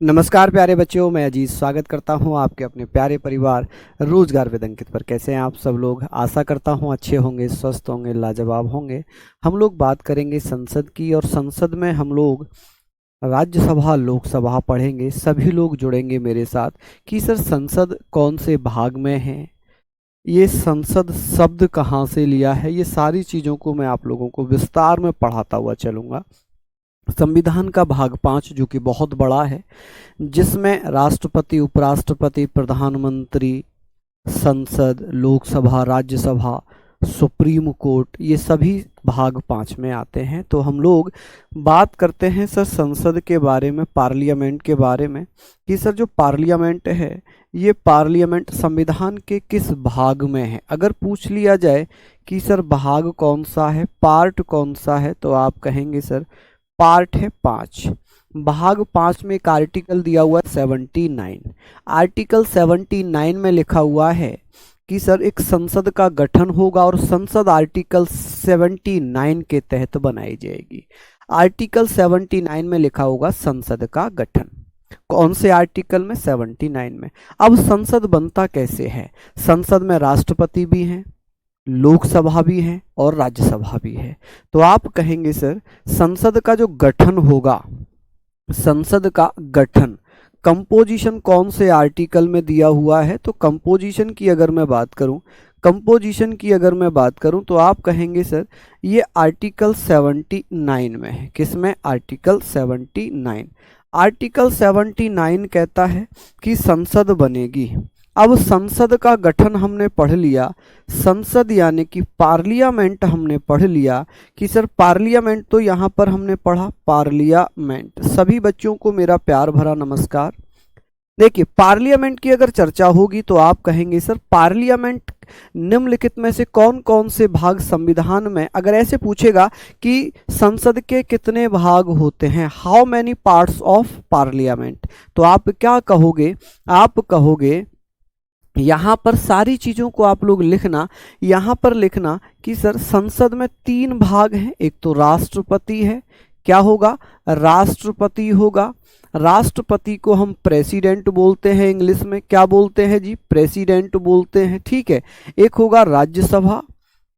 नमस्कार प्यारे बच्चों, मैं अजीत स्वागत करता हूं आपके अपने प्यारे परिवार रोजगार विद अंकित पर। कैसे हैं आप सब लोग? आशा करता हूं अच्छे होंगे, स्वस्थ होंगे, लाजवाब होंगे। हम लोग बात करेंगे संसद की, और संसद में हम लोग राज्यसभा लोकसभा पढ़ेंगे। सभी लोग जुड़ेंगे मेरे साथ कि सर संसद कौन से भाग में है, ये संसद शब्द कहाँ से लिया है, ये सारी चीज़ों को मैं आप लोगों को विस्तार में पढ़ाता हुआ चलूँगा। संविधान का भाग 5 जो कि बहुत बड़ा है, जिसमें राष्ट्रपति, उपराष्ट्रपति, प्रधानमंत्री, संसद, लोकसभा, राज्यसभा, सुप्रीम कोर्ट, ये सभी भाग 5 में आते हैं। तो हम लोग बात करते हैं सर संसद के बारे में, पार्लियामेंट के बारे में, कि सर जो पार्लियामेंट है ये पार्लियामेंट संविधान के किस भाग में है। अगर पूछ लिया जाए कि सर भाग कौन सा है, पार्ट कौन सा है, तो आप कहेंगे सर पार्ट है 5। भाग 5 में एक आर्टिकल दिया हुआ है 79। आर्टिकल 79 में लिखा हुआ है कि सर एक संसद का गठन होगा, और संसद आर्टिकल 79 के तहत बनाई जाएगी। आर्टिकल 79 में लिखा होगा संसद का गठन। कौन से आर्टिकल में? 79 में। अब संसद बनता कैसे है? संसद में राष्ट्रपति भी हैं, लोकसभा भी है और राज्यसभा भी है। तो आप कहेंगे सर संसद का जो गठन होगा, संसद का गठन कंपोजिशन कौन से आर्टिकल में दिया हुआ है? तो कंपोजिशन की अगर मैं बात करूं, तो आप कहेंगे सर ये आर्टिकल 79 में है। किसमें? आर्टिकल 79। आर्टिकल 79 कहता है कि संसद बनेगी। अब संसद का गठन हमने पढ़ लिया, संसद यानी कि पार्लियामेंट हमने पढ़ लिया कि सर पार्लियामेंट, तो यहाँ पर हमने पढ़ा पार्लियामेंट। सभी बच्चों को मेरा प्यार भरा नमस्कार। देखिए, पार्लियामेंट की अगर चर्चा होगी तो आप कहेंगे सर पार्लियामेंट निम्नलिखित में से कौन कौन से भाग संविधान में, अगर ऐसे पूछेगा कि संसद के कितने भाग होते हैं, how many parts of parliament, तो आप क्या कहोगे? आप कहोगे यहाँ पर सारी चीज़ों को आप लोग लिखना, यहाँ पर लिखना कि सर संसद में 3 भाग हैं। एक तो राष्ट्रपति है, क्या होगा? राष्ट्रपति होगा। राष्ट्रपति को हम प्रेसिडेंट बोलते हैं, इंग्लिश में क्या बोलते हैं जी? प्रेसिडेंट बोलते हैं, ठीक है। एक होगा राज्यसभा,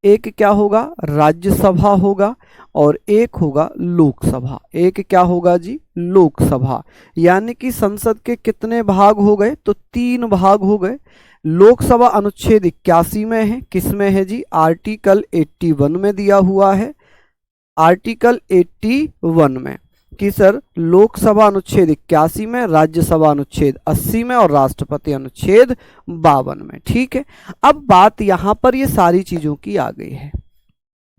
एक क्या होगा? राज्यसभा होगा, और एक होगा लोकसभा। एक क्या होगा जी? लोकसभा। यानी कि संसद के कितने भाग हो गए? तो 3 भाग हो गए। लोकसभा अनुच्छेद 81 में है। किस में है जी? आर्टिकल 81 में दिया हुआ है। आर्टिकल 81 में कि सर लोकसभा अनुच्छेद 81 में, राज्यसभा अनुच्छेद 80 में और राष्ट्रपति अनुच्छेद 52 में, ठीक है। अब बात यहां पर ये सारी चीजों की आ गई है,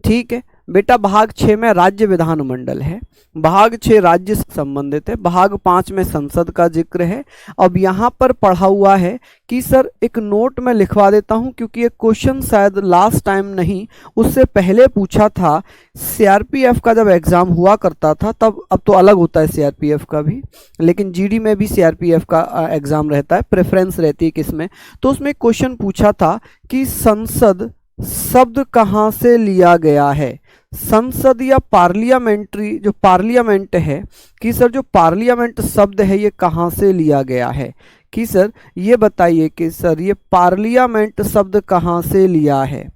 ठीक है बेटा। भाग 6 में राज्य विधानमंडल है, भाग 6 राज्य से संबंधित है, भाग 5 में संसद का जिक्र है। अब यहाँ पर पढ़ा हुआ है कि सर एक नोट में लिखवा देता हूँ, क्योंकि एक क्वेश्चन शायद लास्ट टाइम नहीं, उससे पहले पूछा था। सीआरपीएफ का जब एग्जाम हुआ करता था तब, अब तो अलग होता है सीआरपीएफ का भी, लेकिन जीडी में भी सीआरपीएफ का एग्जाम रहता है, प्रेफरेंस रहती है किसमें। तो उसमें क्वेश्चन पूछा था कि संसद शब्द कहाँ से लिया गया है। संसद या पार्लियामेंट्री, जो पार्लियामेंट है, कि सर जो पार्लियामेंट शब्द है ये कहाँ से लिया गया है, कि सर ये बताइए कि सर ये पार्लियामेंट शब्द कहाँ से लिया है।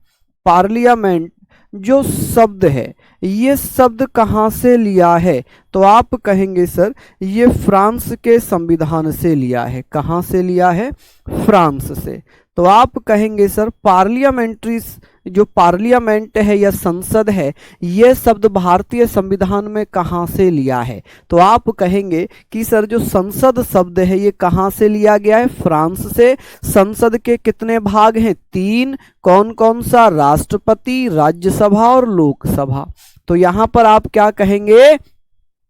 पार्लियामेंट जो शब्द है ये शब्द कहाँ से लिया है, तो आप कहेंगे सर ये फ्रांस के संविधान से लिया है। कहाँ से लिया है? फ्रांस से। तो आप कहेंगे सर पार्लियामेंट्री, जो पार्लियामेंट है या संसद है, ये शब्द भारतीय संविधान में कहाँ से लिया है, तो आप कहेंगे कि सर जो संसद शब्द है ये कहाँ से लिया गया है? फ्रांस से। संसद के कितने भाग हैं? 3। कौन कौन सा? राष्ट्रपति, राज्यसभा और लोकसभा। तो यहाँ पर आप क्या कहेंगे?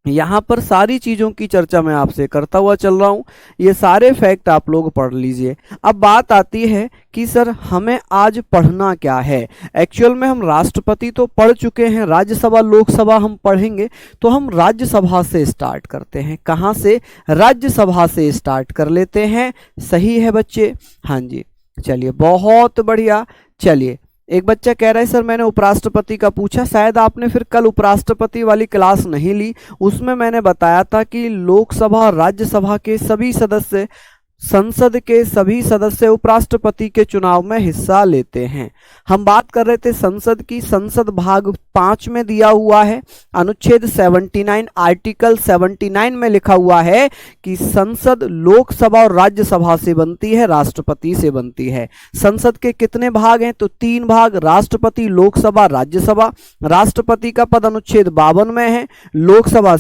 यहाँ पर सारी चीज़ों की चर्चा मैं आपसे करता हुआ चल रहा हूँ, ये सारे फैक्ट आप लोग पढ़ लीजिए। अब बात आती है कि सर हमें आज पढ़ना क्या है। एक्चुअल में हम राष्ट्रपति तो पढ़ चुके हैं, राज्यसभा लोकसभा हम पढ़ेंगे, तो हम राज्यसभा से स्टार्ट करते हैं। कहाँ से? राज्यसभा से स्टार्ट कर लेते हैं। सही है बच्चे? हाँ जी, चलिए बहुत बढ़िया। चलिए एक बच्चा कह रहा है सर मैंने उपराष्ट्रपति का पूछा, शायद आपने फिर कल उपराष्ट्रपति वाली क्लास नहीं ली। उसमें मैंने बताया था कि लोकसभा और राज्यसभा के सभी सदस्य, संसद के सभी सदस्य उपराष्ट्रपति के चुनाव में हिस्सा लेते हैं। हम बात कर रहे थे संसद की। संसद भाग 5 में दिया हुआ है, अनुच्छेद 79 आर्टिकल 79 में लिखा हुआ है कि संसद लोकसभा और राज्यसभा से बनती है, राष्ट्रपति से बनती है। संसद के कितने भाग हैं? तो 3 भाग, राष्ट्रपति, लोकसभा, राज्यसभा। राष्ट्रपति का पद अनुच्छेद 52 में है, लोकसभा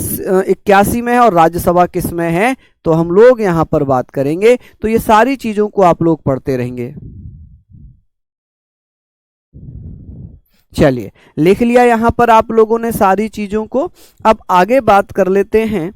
81 में है और राज्यसभा किस में है? तो हम लोग यहां पर बात करेंगे। तो ये सारी चीजों को आप लोग पढ़ते रहेंगे। चलिए, लिख लिया यहां पर आप लोगों ने सारी चीजों को। अब आगे बात कर लेते हैं।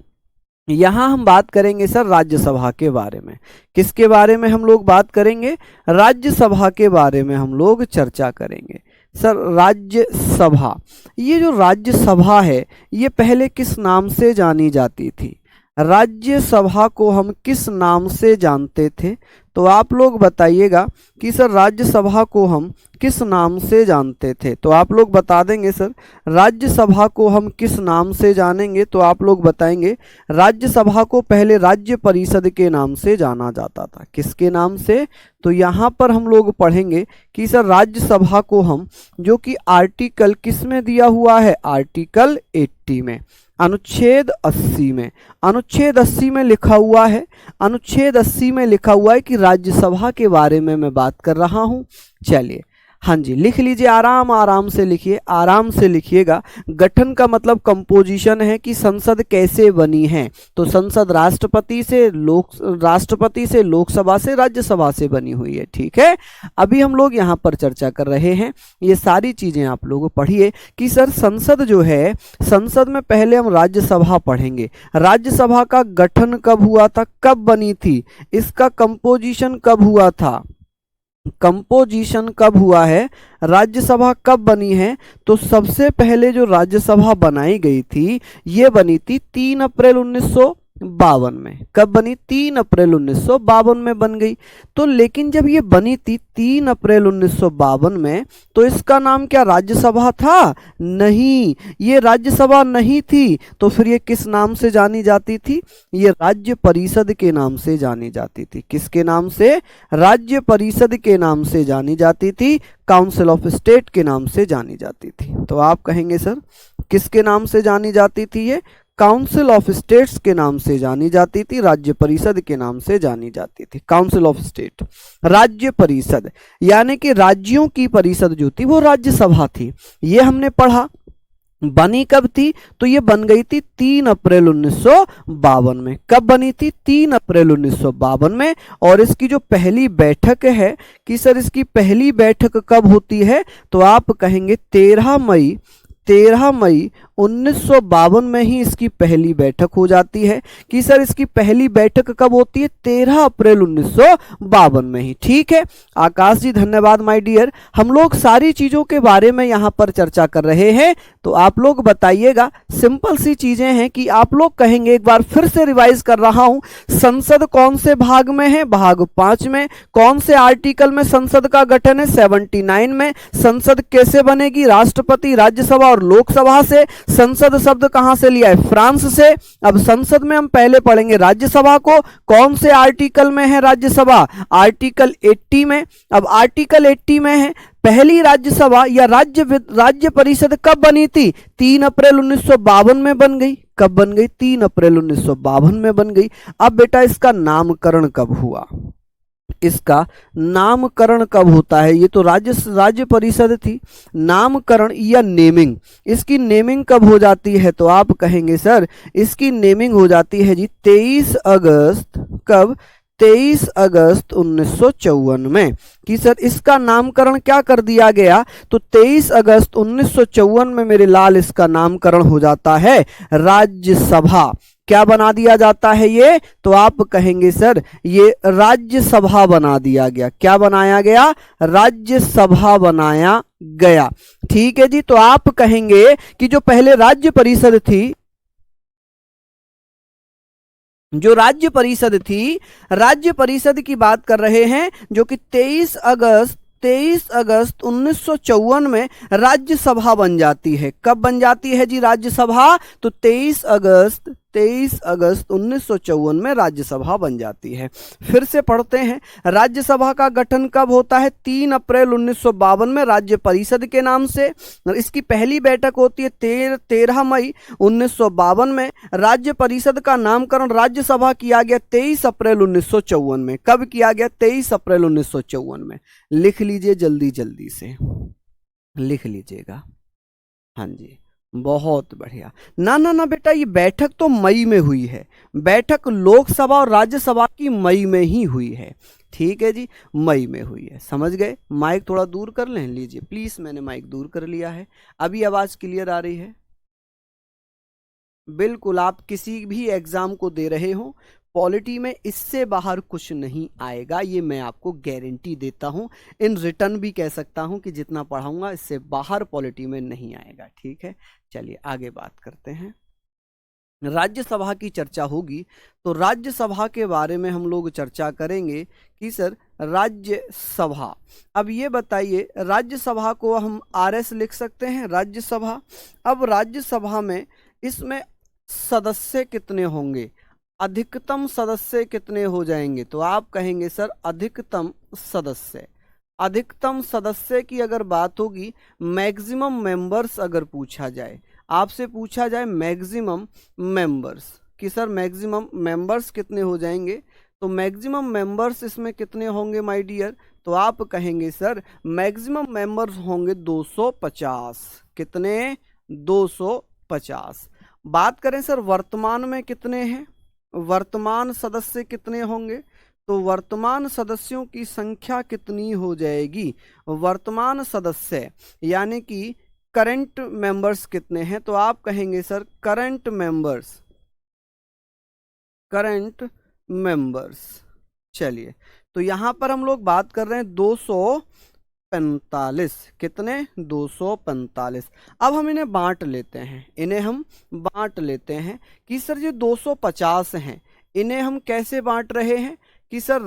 यहां हम बात करेंगे सर राज्यसभा के बारे में। किसके बारे में हम लोग बात करेंगे? राज्यसभा के बारे में हम लोग चर्चा करेंगे। सर राज्यसभा, ये जो राज्यसभा है ये पहले किस नाम से जानी जाती थी? राज्यसभा को हम किस नाम से जानते थे? तो आप लोग बताइएगा कि सर राज्यसभा को हम किस नाम से जानते थे? तो आप लोग बता देंगे सर राज्यसभा को हम किस नाम से जानेंगे? तो आप लोग बताएंगे राज्यसभा को पहले राज्य परिषद के नाम से जाना जाता था। किसके नाम से? तो यहाँ पर हम लोग पढ़ेंगे कि सर राज्यसभा को हम, जो कि आर्टिकल किस में दिया हुआ है? आर्टिकल 80 में, अनुच्छेद 80 में। अनुच्छेद 80 में लिखा हुआ है, अनुच्छेद 80 में लिखा हुआ है कि राज्यसभा के बारे में मैं बात कर रहा हूं। चलिए, हाँ जी, लिख लीजिए, आराम आराम से लिखिए, आराम से लिखिएगा। गठन का मतलब कंपोजिशन है कि संसद कैसे बनी है। तो संसद राष्ट्रपति से, लोकसभा से, राज्यसभा से बनी हुई है। ठीक है, अभी हम लोग यहाँ पर चर्चा कर रहे हैं। ये सारी चीजें आप लोग पढ़िए कि सर संसद जो है, संसद में पहले हम राज्यसभा पढ़ेंगे। राज्यसभा का गठन कब हुआ था, कब बनी थी, इसका कंपोजिशन कब हुआ था, कंपोजिशन कब हुआ है, राज्यसभा कब बनी है? तो सबसे पहले जो राज्यसभा बनाई गई थी ये बनी थी 3 अप्रैल 1952 में। कब बनी? 3 अप्रैल 1952 में बन गई। तो लेकिन जब ये बनी थी 3 अप्रैल 1952 में, तो इसका नाम क्या राज्यसभा था? नहीं, ये राज्यसभा नहीं थी। तो फिर ये किस नाम से जानी जाती थी? ये राज्य परिषद के नाम से जानी जाती थी। किसके नाम से? राज्य परिषद के नाम से जानी जाती थी, काउंसिल ऑफ स्टेट के नाम से जानी जाती थी। तो आप कहेंगे सर किसके नाम से जानी जाती थी? ये काउंसिल ऑफ स्टेट्स के नाम से जानी जाती थी, राज्य परिषद के नाम से जानी जाती थी। काउंसिल ऑफ स्टेट, राज्य परिषद, यानी कि राज्यों की परिषद जो थी वो राज्यसभा थी। ये हमने पढ़ा। बनी कब थी? तो ये बन गई थी 3 अप्रैल 1952 में। कब बनी थी? 3 अप्रैल 1952 में। और इसकी जो पहली बैठक है कि सर इसकी पहली बैठक कब होती है? तो आप कहेंगे 13 मई 1952 में ही इसकी पहली बैठक हो जाती है। कि सर इसकी पहली बैठक कब होती है? 13 अप्रैल 1952 में ही। ठीक है आकाश जी, धन्यवाद माय डियर। हम लोग सारी चीजों के बारे में यहां पर चर्चा कर रहे हैं। तो आप लोग बताइएगा, सिंपल सी चीजें हैं कि आप लोग कहेंगे, एक बार फिर से रिवाइज कर रहा हूं, संसद कौन से भाग में है? भाग 5 में। कौन से आर्टिकल में संसद का गठन है? 79 में। संसद कैसे बनेगी? राष्ट्रपति, राज्यसभा और लोकसभा से। संसद शब्द कहां से लिया है? फ्रांस से। अब संसद में हम पहले पढ़ेंगे राज्यसभा को। कौन से आर्टिकल में है राज्यसभा? आर्टिकल 80 में। अब आर्टिकल 80 में है पहली राज्यसभा या राज्य परिषद कब बनी थी? 3 अप्रैल 1952 में बन गई। कब बन गई? 3 अप्रैल 1952 में बन गई। अब बेटा इसका नामकरण कब हुआ? इसका नामकरण कब होता है? ये तो राज्य परिषद थी। नामकरण या नेमिंग, इसकी नेमिंग कब हो जाती है? तो आप कहेंगे सर इसकी नेमिंग हो जाती है जी 23 अगस्त। कब? 23 अगस्त 1954 में। कि सर इसका नामकरण क्या कर दिया गया? तो 23 अगस्त 1954 में मेरे लाल इसका नामकरण हो जाता है राज्यसभा। क्या बना दिया जाता है ये? तो आप कहेंगे सर ये राज्यसभा बना दिया गया। क्या बनाया गया? राज्यसभा बनाया गया। ठीक है जी। तो आप कहेंगे कि जो पहले राज्य परिषद थी, जो राज्य परिषद थी, राज्य परिषद की बात कर रहे हैं, जो कि 23 23 अगस्त 1954 में राज्यसभा बन जाती है। कब बन जाती है जी राज्यसभा? तो 23 अगस्त 1954 में राज्यसभा बन जाती है। फिर से पढ़ते हैं, राज्यसभा का गठन कब होता है? 3 अप्रैल 1952 में राज्य परिषद के नाम से। इसकी पहली बैठक होती है 13 मई 1952 में। राज्य परिषद का नामकरण राज्यसभा किया गया 23 अप्रैल 1954 में। कब किया गया? 23 अप्रैल 1954 में। लिख लीजिए, जल्दी जल्दी से लिख लीजिएगा। हाँ जी, बहुत बढ़िया। ना ना ना बेटा, ये बैठक तो मई में हुई है। बैठक लोकसभा और राज्यसभा की मई में ही हुई है। ठीक है जी, मई में हुई है। समझ गए? माइक थोड़ा दूर कर लें, लीजिए प्लीज, मैंने माइक दूर कर लिया है। अभी आवाज क्लियर आ रही है? बिल्कुल, आप किसी भी एग्जाम को दे रहे हो, पॉलिटी में इससे बाहर कुछ नहीं आएगा, ये मैं आपको गारंटी देता हूं। इन रिटर्न भी कह सकता हूं कि जितना पढ़ाऊंगा इससे बाहर पॉलिटी में नहीं आएगा। ठीक है, चलिए आगे बात करते हैं। राज्यसभा की चर्चा होगी तो राज्यसभा के बारे में हम लोग चर्चा करेंगे कि सर राज्यसभा, अब ये बताइए, राज्यसभा को हम आरएस लिख सकते हैं, राज्यसभा। अब राज्यसभा में इसमें सदस्य कितने होंगे? अधिकतम सदस्य कितने हो जाएंगे? तो आप कहेंगे सर अधिकतम सदस्य। अधिकतम सदस्य की अगर बात होगी, मैक्सिमम मेंबर्स अगर पूछा जाए, आपसे पूछा जाए मैक्सिमम मेंबर्स कि सर मैक्सिमम मेंबर्स कितने हो जाएंगे, तो मैक्सिमम मेंबर्स इसमें कितने होंगे माय डियर? तो आप कहेंगे सर मैक्सिमम मेंबर्स होंगे 250। कितने? 250। बात करें सर वर्तमान में कितने हैं, वर्तमान सदस्य कितने होंगे, तो वर्तमान सदस्यों की संख्या कितनी हो जाएगी? वर्तमान सदस्य यानी कि करंट मेंबर्स कितने हैं, तो आप कहेंगे sir current members, current members. चलिए, तो यहां पर हम लोग बात कर रहे हैं 245। कितने? 245। अब हम इन्हें बांट लेते हैं, इन्हें हम बांट लेते हैं कि सर ये 250 हैं, इन्हें हम कैसे बांट रहे हैं कि सर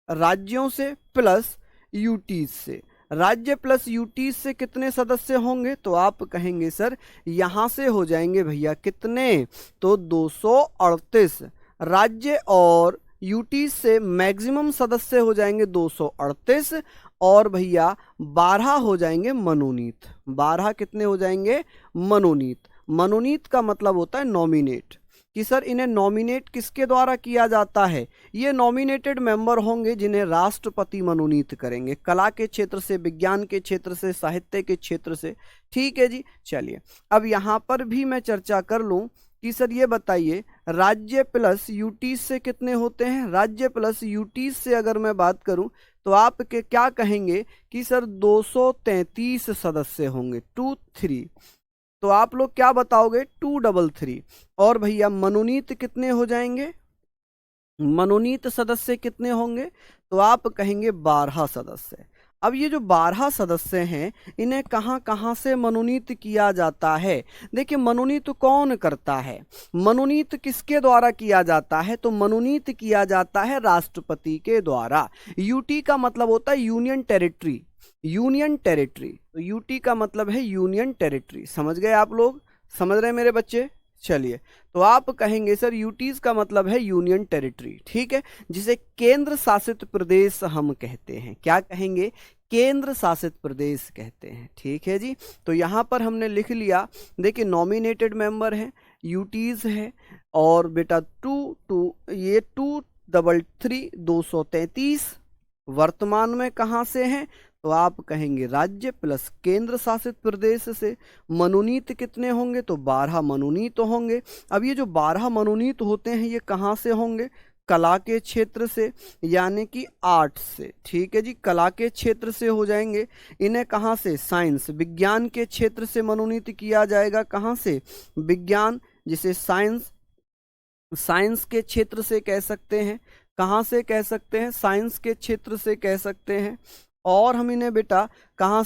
राज्यों से प्लस यूटीज से। राज्य प्लस यूटीज से कितने सदस्य होंगे? तो आप कहेंगे सर यहां से हो जाएंगे भैया कितने? तो 238। राज्य और यूटी से मैक्सिमम सदस्य हो जाएंगे 238, और भैया 12 हो जाएंगे मनोनीत। 12 कितने हो जाएंगे? मनोनीत। मनोनीत का मतलब होता है नॉमिनेट, कि सर इन्हें नॉमिनेट किसके द्वारा किया जाता है? ये नॉमिनेटेड मेंबर होंगे जिन्हें राष्ट्रपति मनोनीत करेंगे, कला के क्षेत्र से, विज्ञान के क्षेत्र से, साहित्य के क्षेत्र से। ठीक है जी, चलिए अब यहाँ पर भी मैं चर्चा कर लूँ कि सर ये बताइए राज्य प्लस यूटीज से कितने होते हैं? राज्य प्लस यूटीज से अगर मैं बात करूं तो आप क्या कहेंगे कि सर 233 सदस्य होंगे, 23। तो आप लोग क्या बताओगे? 233। और भैया मनोनीत कितने हो जाएंगे? मनोनीत सदस्य कितने होंगे? तो आप कहेंगे 12 सदस्य। अब ये जो 12 सदस्य हैं इन्हें कहां कहां से मनोनीत किया जाता है? देखिए मनोनीत कौन करता है? मनोनीत किसके द्वारा किया जाता है? तो मनोनीत किया जाता है राष्ट्रपति के द्वारा। यूटी का मतलब होता है यूनियन टेरिटरी, यूनियन टेरिटरी। तो यूटी का मतलब है यूनियन टेरिटरी। समझ गए आप लोग? समझ रहे हैं मेरे बच्चे? चलिए, तो आप कहेंगे सर यूटीज का मतलब है यूनियन टेरिटरी। ठीक है, जिसे केंद्र शासित प्रदेश हम कहते हैं। क्या कहेंगे? केंद्र शासित प्रदेश कहते हैं। ठीक है जी, तो यहां पर हमने लिख लिया। देखिए नॉमिनेटेड मेंबर है, यूटीज है, और बेटा 233 वर्तमान में कहां से हैं? तो आप कहेंगे राज्य प्लस केंद्र शासित प्रदेश से। मनोनीत कितने होंगे? तो 12 मनोनीत होंगे। अब ये जो 12 मनोनीत होते हैं ये कहाँ से होंगे? कला के क्षेत्र से, यानी कि आर्ट से। ठीक है जी, कला के क्षेत्र से हो जाएंगे। इन्हें कहाँ से? साइंस, विज्ञान के क्षेत्र से मनोनीत किया जाएगा। कहाँ से? विज्ञान, जिसे साइंस, साइंस के क्षेत्र से कह सकते हैं। कहाँ से कह सकते हैं? साइंस के क्षेत्र से कह सकते हैं। और हम इन्हें बेटा कहाँ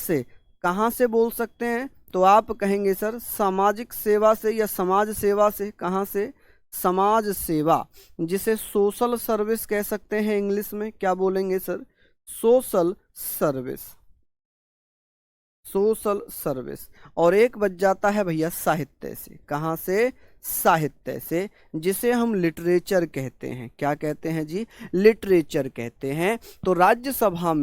से बोल सकते हैं? तो आप कहेंगे सर सामाजिक सेवा से या समाज सेवा से। कहाँ से? समाज सेवा, जिसे सोशल सर्विस कह सकते हैं इंग्लिश में। क्या बोलेंगे sir? Social service, social service. और एक बच जाता है भैया साहित्य से। कहाँ से? साहित्य से, जिसे हम लिटरेचर कहते हैं। क्या कहते हैं जी? लिटरेचर कहते हैं। तो राज्यसभा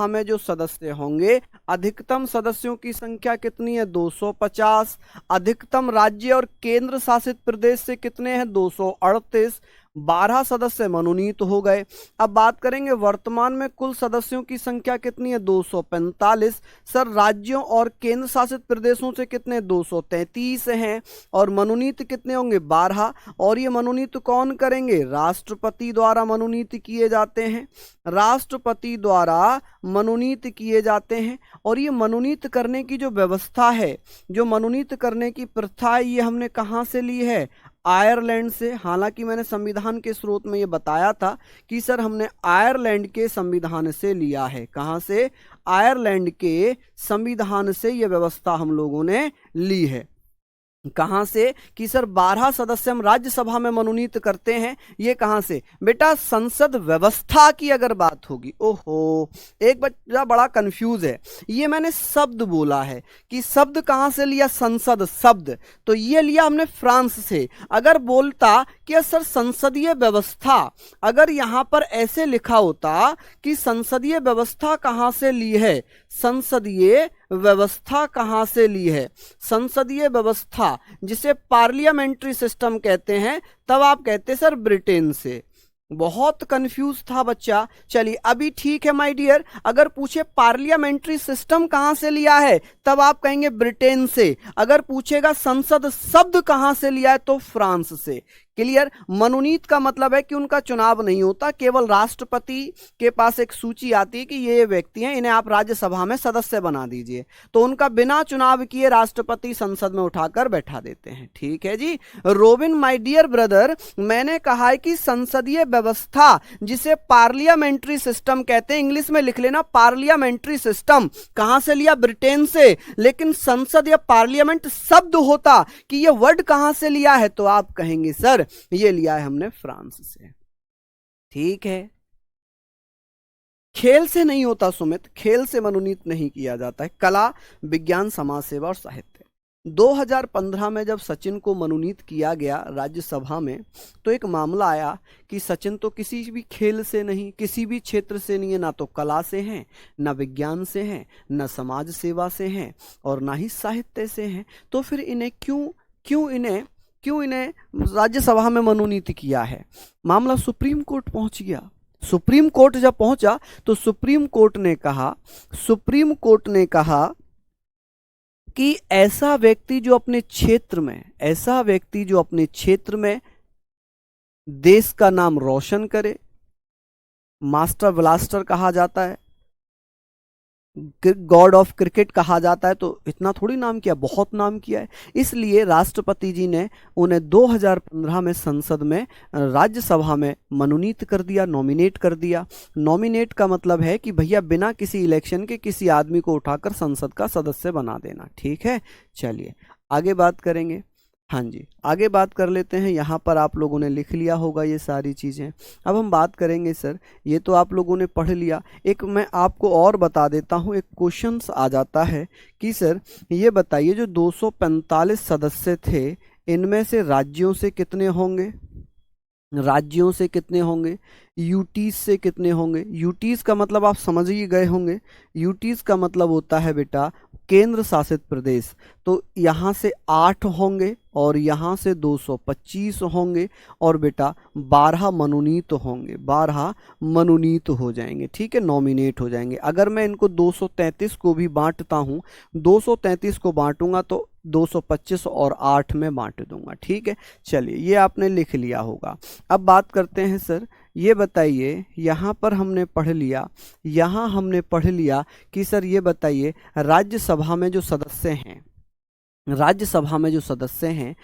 में जो सदस्य होंगे, अधिकतम सदस्यों की संख्या कितनी है? 250। अधिकतम राज्य और केंद्र शासित प्रदेश से कितने हैं? 238। 12 सदस्य मनोनीत हो गए। अब बात करेंगे वर्तमान में कुल सदस्यों की संख्या कितनी है? 245। सर राज्यों और केंद्र शासित प्रदेशों से कितने? 233 हैं। और मनोनीत कितने होंगे? 12। और ये मनोनीत कौन करेंगे? राष्ट्रपति द्वारा मनोनीत किए जाते हैं। राष्ट्रपति द्वारा मनोनीत किए जाते हैं। और ये मनोनीत करने की जो व्यवस्था है, जो मनोनीत करने की प्रथा है, ये हमने कहाँ से ली है? आयरलैंड से। हालांकि मैंने संविधान के स्रोत में ये बताया था कि सर हमने आयरलैंड के संविधान से लिया है। कहाँ से? आयरलैंड के संविधान से ये व्यवस्था हम लोगों ने ली है। कहां से? कि सर 12 सदस्य हम राज्यसभा में मनोनीत करते हैं। ये कहां से? बेटा संसद व्यवस्था की अगर बात होगी। ओहो, एक बच्चा बड़ा कंफ्यूज है। ये मैंने शब्द बोला है कि शब्द कहां से लिया? संसद शब्द, तो ये लिया हमने फ्रांस से। अगर बोलता कि सर संसदीय व्यवस्था, अगर यहां पर ऐसे लिखा होता कि संसदीय व्यवस्था कहां से ली है, संसदीय व्यवस्था कहां से ली है, संसदीय व्यवस्था जिसे पार्लियामेंट्री सिस्टम कहते हैं, तब आप कहते सर ब्रिटेन से। बहुत कंफ्यूज था बच्चा। चलिए अभी ठीक है माय डियर। अगर पूछे पार्लियामेंट्री सिस्टम कहां से लिया है, तब आप कहेंगे ब्रिटेन से। अगर पूछेगा संसद शब्द कहां से लिया है, तो फ्रांस से। क्लियर? मनोनीत का मतलब है कि उनका चुनाव नहीं होता, केवल राष्ट्रपति के पास एक सूची आती है कि ये व्यक्ति हैं, इन्हें आप राज्यसभा में सदस्य बना दीजिए, तो उनका बिना चुनाव किए राष्ट्रपति संसद में उठाकर बैठा देते हैं। ठीक है जी। रोबिन माय डियर ब्रदर, मैंने कहा है कि संसदीय व्यवस्था जिसे पार्लियामेंट्री सिस्टम कहते हैं, इंग्लिश में लिख लेना पार्लियामेंट्री सिस्टम, कहां से लिया? ब्रिटेन से। लेकिन संसद या पार्लियामेंट शब्द होता कि ये वर्ड कहां से लिया है, तो आप कहेंगे सर ये लिया है हमने फ्रांस से। ठीक है। खेल से नहीं होता सुमित, खेल से मनोनीत नहीं किया जाता है। कला, विज्ञान, समाज सेवा और साहित्य। 2015 में जब सचिन को मनोनीत किया गया राज्यसभा में, तो एक मामला आया कि सचिन तो किसी भी खेल से नहीं, किसी भी क्षेत्र से नहीं है, ना तो कला से हैं, ना विज्ञान से हैं, ना समाज सेवा से हैं, और ना ही साहित्य से हैं। तो फिर इन्हें क्यों इन्हें राज्यसभा में मनोनीत किया है? मामला सुप्रीम कोर्ट पहुंच गया। सुप्रीम कोर्ट जब पहुंचा तो सुप्रीम कोर्ट ने कहा कि ऐसा व्यक्ति जो अपने क्षेत्र में देश का नाम रोशन करे, मास्टर ब्लास्टर कहा जाता है, गॉड ऑफ क्रिकेट कहा जाता है, तो इतना थोड़ी नाम किया, बहुत नाम किया है। इसलिए राष्ट्रपति जी ने उन्हें 2015 में संसद में, राज्यसभा में मनोनीत कर दिया, नॉमिनेट कर दिया। नॉमिनेट का मतलब है कि भैया बिना किसी इलेक्शन के किसी आदमी को उठाकर संसद का सदस्य बना देना। ठीक है, चलिए आगे बात करेंगे। हाँ जी, आगे बात कर लेते हैं। यहाँ पर आप लोगों ने लिख लिया होगा ये सारी चीज़ें। अब हम बात करेंगे सर, ये तो आप लोगों ने पढ़ लिया। एक मैं आपको और बता देता हूँ, एक क्वेश्चन आ जाता है कि सर ये बताइए जो 245 सदस्य थे, इनमें से राज्यों से कितने होंगे? राज्यों से कितने होंगे? यूटीज से कितने होंगे? यूटीज का मतलब आप समझ ही गए होंगे। यूटीज का मतलब होता है बेटा केंद्र शासित प्रदेश। तो यहाँ से 8 होंगे और यहाँ से 225 होंगे, और बेटा 12 मनोनीत होंगे, 12 मनोनीत हो जाएंगे। ठीक है, नॉमिनेट हो जाएंगे। अगर मैं इनको 233 को भी बांटता हूँ, 233 को बांटूंगा तो 225 और 8 में बांट दूंगा। ठीक है, चलिए ये आपने लिख लिया होगा। अब बात करते हैं सर, ये बताइए, यहाँ पर हमने पढ़ लिया, यहाँ हमने पढ़ लिया कि सर ये बताइए राज्यसभा में जो सदस्य हैं,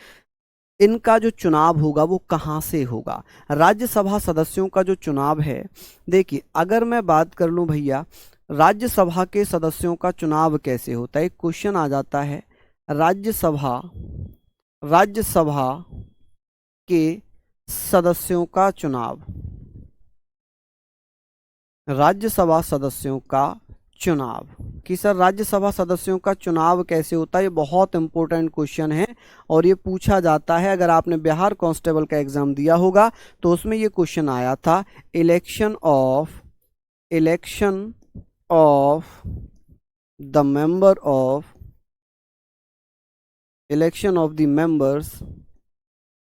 इनका जो चुनाव होगा वो कहाँ से होगा? राज्यसभा सदस्यों का जो चुनाव है, देखिए अगर मैं बात कर लूँ भैया, राज्यसभा के सदस्यों का चुनाव कैसे होता है, एक क्वेश्चन आ जाता है। राज्यसभा के सदस्यों का चुनाव, राज्यसभा सदस्यों का चुनाव। कि सर राज्यसभा सदस्यों का चुनाव कैसे होता है, ये बहुत इंपॉर्टेंट क्वेश्चन है और ये पूछा जाता है। अगर आपने बिहार कांस्टेबल का एग्जाम दिया होगा तो उसमें ये क्वेश्चन आया था, election of the member of election of the members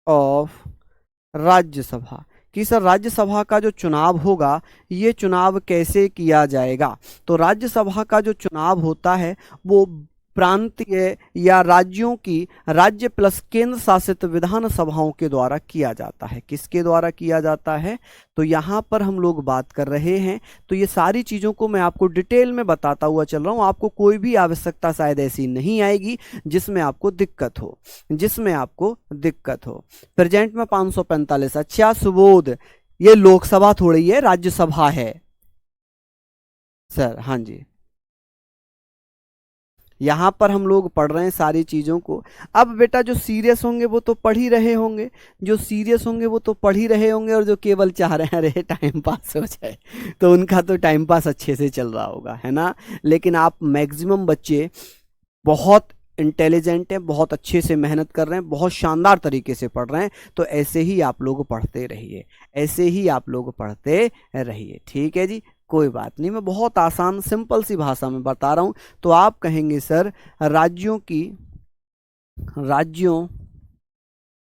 of Rajya Sabha. कि सर राज्यसभा का जो चुनाव होगा ये चुनाव कैसे किया जाएगा। तो राज्यसभा का जो चुनाव होता है वो प्रांतीय या राज्यों की राज्य प्लस केंद्र शासित विधानसभाओं के द्वारा किया जाता है। किसके द्वारा किया जाता है, तो यहाँ पर हम लोग बात कर रहे हैं। तो ये सारी चीज़ों को मैं आपको डिटेल में बताता हुआ चल रहा हूँ। आपको कोई भी आवश्यकता शायद ऐसी नहीं आएगी जिसमें आपको दिक्कत हो। प्रेजेंट में 545। अच्छा सुबोध, ये लोकसभा थोड़ी है, राज्यसभा है सर। हाँ जी, यहाँ पर हम लोग पढ़ रहे हैं सारी चीज़ों को। अब बेटा जो सीरियस होंगे वो तो पढ़ ही रहे होंगे, और जो केवल चाह रहे हैं अरे टाइम पास हो जाए तो उनका तो टाइम पास अच्छे से चल रहा होगा, है ना। लेकिन आप मैक्सिमम बच्चे बहुत इंटेलिजेंट हैं, बहुत अच्छे से मेहनत कर रहे हैं, बहुत शानदार तरीके से पढ़ रहे हैं। तो ऐसे ही आप लोग पढ़ते रहिए, ठीक है जी। कोई बात नहीं, मैं बहुत आसान सिंपल सी भाषा में बता रहा हूं। तो आप कहेंगे सर राज्यों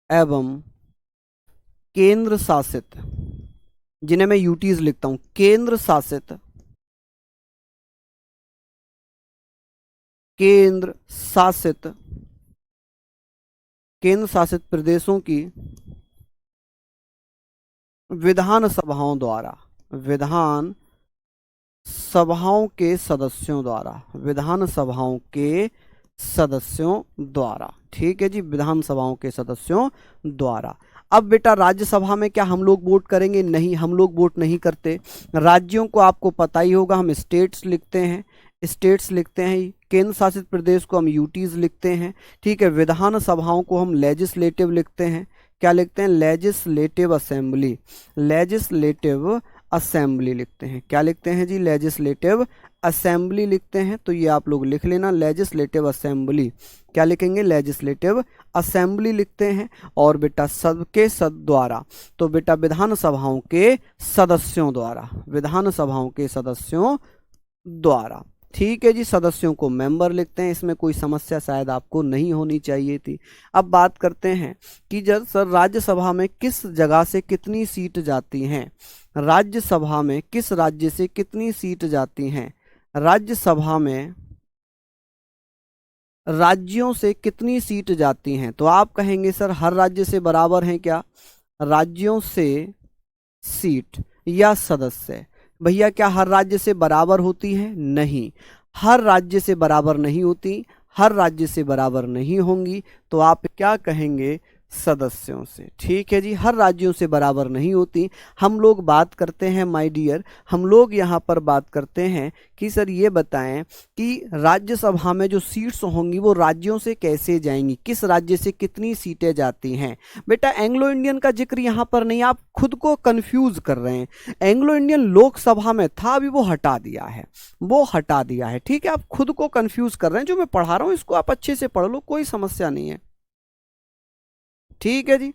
एवं केंद्र शासित, जिन्हें मैं यूटीज लिखता हूं, केंद्र शासित प्रदेशों की विधानसभाओं के सदस्यों द्वारा, ठीक है जी, विधानसभाओं के सदस्यों द्वारा। अब बेटा राज्यसभा में क्या हम लोग वोट करेंगे? नहीं, हम लोग वोट नहीं करते। राज्यों को आपको पता ही होगा, हम स्टेट्स लिखते हैं, केंद्र शासित प्रदेश को हम यूटीज लिखते हैं, ठीक है। विधानसभाओं को हम लेजिस्लेटिव लिखते हैं। क्या लिखते हैं? लेजिस्लेटिव असेंबली लिखते हैं। क्या लिखते हैं जी? लेजिस्लेटिव असेंबली लिखते हैं। तो ये आप लोग लिख लेना, लेजिस्लेटिव असेंबली। क्या लिखेंगे? लेजिस्लेटिव असेंबली लिखते हैं। और बेटा सबके द्वारा, तो बेटा विधानसभाओं के सदस्यों द्वारा, ठीक है जी। सदस्यों को मेंबर लिखते हैं, इसमें कोई समस्या शायद आपको नहीं होनी चाहिए थी। अब बात करते हैं कि जब सर राज्यसभा में किस जगह से कितनी सीट जाती हैं, राज्यसभा में किस राज्य से कितनी सीट जाती हैं, राज्यसभा में राज्यों से कितनी सीट जाती हैं। तो आप कहेंगे सर हर राज्य से बराबर हैं क्या? राज्यों से सीट या सदस्य, भैया क्या हर राज्य से बराबर होती है? नहीं, हर राज्य से बराबर नहीं होती, हर राज्य से बराबर नहीं होंगी। तो आप क्या कहेंगे? सदस्यों से, ठीक है जी। हर राज्यों से बराबर नहीं होती। हम लोग बात करते हैं माय डियर, हम लोग यहाँ पर बात करते हैं कि सर ये बताएं कि राज्यसभा में जो सीट्स होंगी वो राज्यों से कैसे जाएंगी, किस राज्य से कितनी सीटें जाती हैं। बेटा एंग्लो इंडियन का जिक्र यहाँ पर नहीं, आप खुद को कंफ्यूज कर रहे हैं। एंग्लो इंडियन लोकसभा में था, अभी वो हटा दिया है, ठीक है। आप खुद को कंफ्यूज कर रहे हैं। जो मैं पढ़ा रहा हूँ इसको आप अच्छे से पढ़ लो, कोई समस्या नहीं है, ठीक है जी।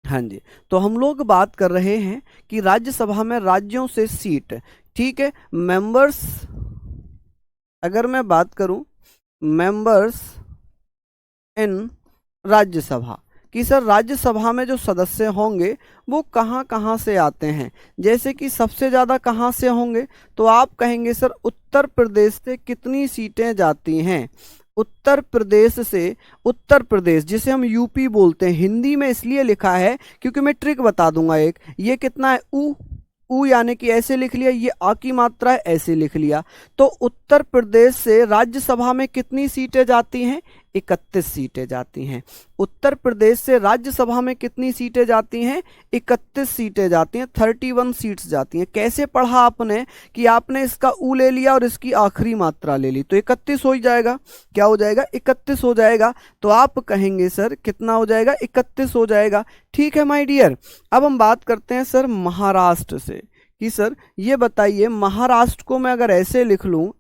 हाँ जी, तो हम लोग बात कर रहे हैं कि राज्यसभा में राज्यों से सीट, ठीक है। मेंबर्स, अगर मैं बात करूं मेंबर्स इन राज्यसभा, कि सर राज्यसभा में जो सदस्य होंगे वो कहाँ कहाँ से आते हैं। जैसे कि सबसे ज़्यादा कहाँ से होंगे, तो आप कहेंगे सर उत्तर प्रदेश से कितनी सीटें जाती हैं। उत्तर प्रदेश जिसे हम यूपी बोलते हैं, हिंदी में इसलिए लिखा है क्योंकि मैं ट्रिक बता दूंगा एक। ये कितना है? ऊ यानी कि ऐसे लिख लिया, ये आ की मात्रा है, ऐसे लिख लिया। तो उत्तर प्रदेश से राज्यसभा में कितनी सीटें जाती हैं? 31 सीटें जाती हैं। उत्तर प्रदेश से राज्यसभा में कितनी सीटें जाती हैं? 31 सीटें जाती हैं, 31 सीट्स जाती हैं। कैसे पढ़ा आपने कि आपने इसका ऊ ले लिया और इसकी आखिरी मात्रा ले ली, तो 31 हो जाएगा। क्या हो जाएगा? 31 हो जाएगा। तो आप कहेंगे सर कितना हो जाएगा? 31 हो जाएगा, ठीक है माय डियर। अब हम बात करते हैं सर महाराष्ट्र से, कि सर ये बताइए, महाराष्ट्र को मैं अगर ऐसे लिख लूं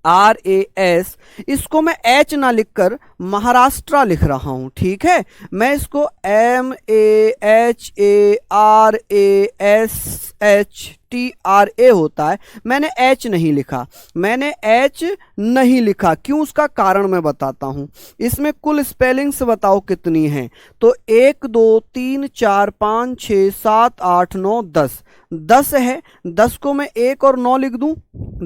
MAHARAS, इसको मैं H ना लिखकर महाराष्ट्र लिख रहा हूं, ठीक है। मैं इसको MAHARASHTRA होता है, मैंने H नहीं लिखा, मैंने H नहीं लिखा। क्यों, उसका कारण मैं बताता हूं। इसमें कुल स्पेलिंग्स बताओ कितनी हैं, तो 1 2 3 4 5 6 7 8 9 10, 10 है। 10 को मैं 1 और 9 लिख दूं,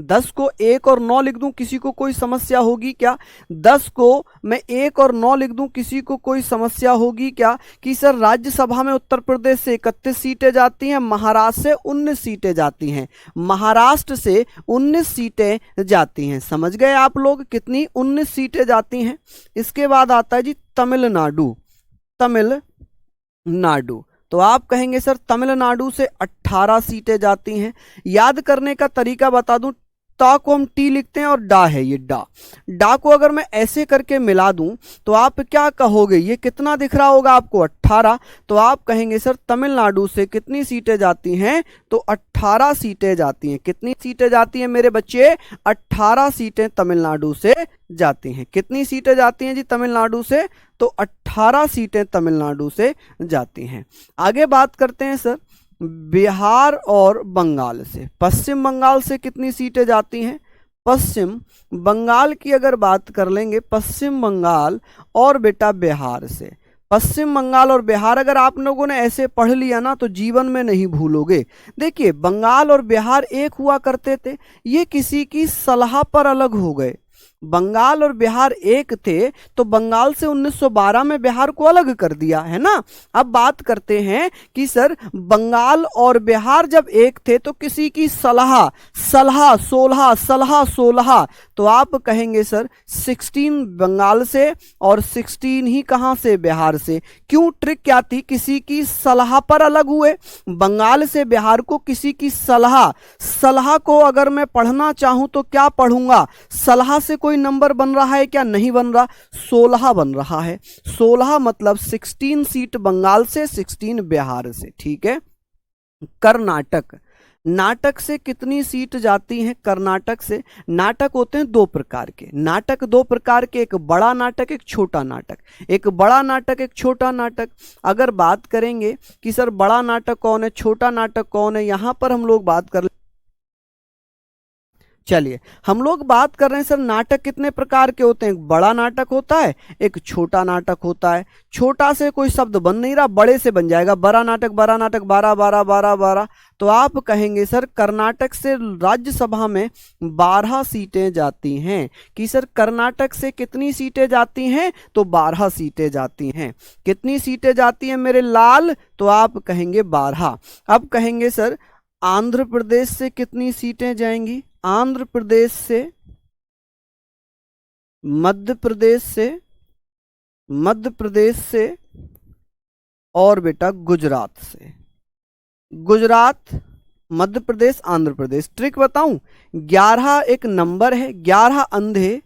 10 को 1 और 9 लिख दूं, किसी को कोई समस्या होगी क्या? 10 को मैं 1 और 9 लिख दूं, किसी को कोई समस्या होगी क्या? कि सर राज्यसभा में उत्तर प्रदेश से 31 सीटें जाती हैं, महाराष्ट्र से 19 सीटें जाती हैं, महाराष्ट्र से 19 सीटें जाती हैं। समझ गए आप लोग, कितनी? 19 सीटें जाती हैं। इसके बाद आता है जी तमिलनाडु, तमिलनाडु। तो आप कहेंगे सर तमिलनाडु से 18 सीटें जाती हैं। याद करने का तरीका बता दूं, ता को हम टी लिखते हैं और डा है ये डा, डा को अगर मैं ऐसे करके मिला दूं तो आप क्या कहोगे, ये कितना दिख रहा होगा आपको? 18। तो आप कहेंगे सर तमिलनाडु से कितनी सीटें जाती हैं? तो 18 सीटें जाती हैं। कितनी सीटें जाती हैं मेरे बच्चे? 18 सीटें तमिलनाडु से जाती हैं। कितनी सीटें जाती हैं जी तमिलनाडु से? तो 18 सीटें तमिलनाडु से जाती हैं। आगे बात करते हैं सर बिहार और बंगाल से। पश्चिम बंगाल से कितनी सीटें जाती हैं? पश्चिम बंगाल की अगर बात कर लेंगे, पश्चिम बंगाल और बेटा बिहार से, पश्चिम बंगाल और बिहार अगर आप लोगों ने ऐसे पढ़ लिया ना तो जीवन में नहीं भूलोगे। देखिए बंगाल और बिहार एक हुआ करते थे, ये किसी की सलाह पर अलग हो गए। बंगाल और बिहार एक थे तो बंगाल से 1912 में बिहार को अलग कर दिया है ना। अब बात करते हैं कि सर बंगाल और बिहार जब एक थे तो किसी की सलाह 16 तो आप कहेंगे सर 16 बंगाल से और 16 ही कहां से? बिहार से। क्यों, ट्रिक क्या थी? किसी की सलाह पर अलग हुए। बंगाल से बिहार को किसी की सलाह को अगर मैं पढ़ना चाहूं तो क्या पढ़ूंगा? सलाह से कोई नंबर बन रहा है क्या? नहीं बन रहा, 16 बन रहा है। 16 मतलब 16 सीट बंगाल से, 16 बिहार से, ठीक है। कर्नाटक, नाटक से कितनी सीट जाती हैं? कर्नाटक से, नाटक होते हैं दो प्रकार के, नाटक दो प्रकार के, एक बड़ा नाटक एक छोटा नाटक, एक बड़ा नाटक एक छोटा नाटक। अगर बात करेंगे कि सर बड़ा नाटक कौन है, छोटा नाटक कौन है, यहां पर हम लोग बात कर, चलिए हम लोग बात कर रहे हैं सर नाटक कितने प्रकार के होते हैं। एक बड़ा नाटक होता है, एक छोटा नाटक होता है। छोटा से कोई शब्द बन नहीं रहा, बड़े से बन जाएगा बड़ा नाटक, 12 12 12 12। तो आप कहेंगे सर कर्नाटक से राज्यसभा में 12 सीटें जाती हैं। कि सर कर्नाटक से कितनी सीटें जाती हैं? तो 12 सीटें जाती हैं। कितनी सीटें जाती हैं मेरे लाल? तो आप कहेंगे 12। अब कहेंगे सर आंध्र प्रदेश से कितनी सीटें जाएंगी? आंध्र प्रदेश से, मध्य प्रदेश से और बेटा गुजरात से। गुजरात, मध्य प्रदेश, आंध्र प्रदेश। ट्रिक बताऊं, 11 एक नंबर है, 11 अंधे,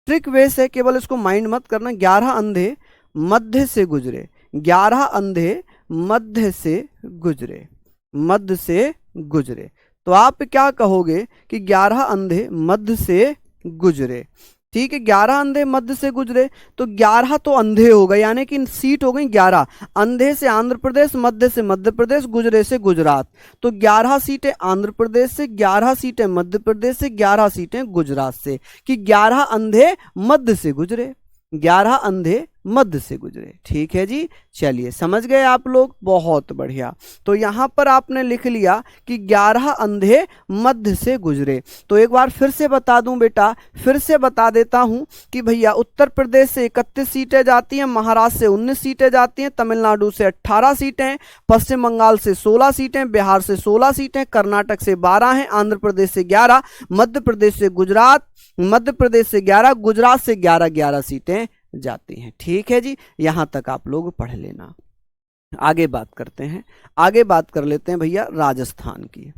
ट्रिक वेस है, केवल इसको माइंड मत करना। 11 अंधे मध्य से गुजरे, 11 अंधे मध्य से गुजरे, मध्य से गुजरे। तो आप क्या कहोगे कि 11 अंधे मध्य से गुजरे, ठीक है। 11 अंधे मध्य से गुजरे तो 11 तो अंधे हो गए, यानी कि सीट हो गई 11। अंधे से आंध्र प्रदेश, मध्य से मध्य प्रदेश, गुजरे से गुजरात। तो 11 सीटें आंध्र प्रदेश से, 11 सीटें मध्य प्रदेश से, 11 सीटें गुजरात से। कि 11 अंधे मध्य से गुजरे, 11 अंधे मध्य से गुजरे, ठीक है जी। चलिए समझ गए आप लोग, बहुत बढ़िया। तो यहां पर आपने लिख लिया कि 11 अंधे मध्य से गुजरे। तो एक बार फिर से बता दूं बेटा, फिर से बता देता हूं कि भैया उत्तर प्रदेश से 31 सीटें जाती हैं, महाराष्ट्र से 19 सीटें जाती हैं, तमिलनाडु से 18 सीटें, पश्चिम बंगाल से 16 सीटें, बिहार से 16 सीटें, कर्नाटक से 12 हैं, आंध्र प्रदेश से 11, मध्य प्रदेश से गुजरात, मध्य प्रदेश से 11, गुजरात से 11 सीटें जाती हैं, ठीक है जी। यहां तक आप लोग पढ़ लेना। आगे बात करते हैं, आगे बात कर लेते हैं भैया राजस्थान की।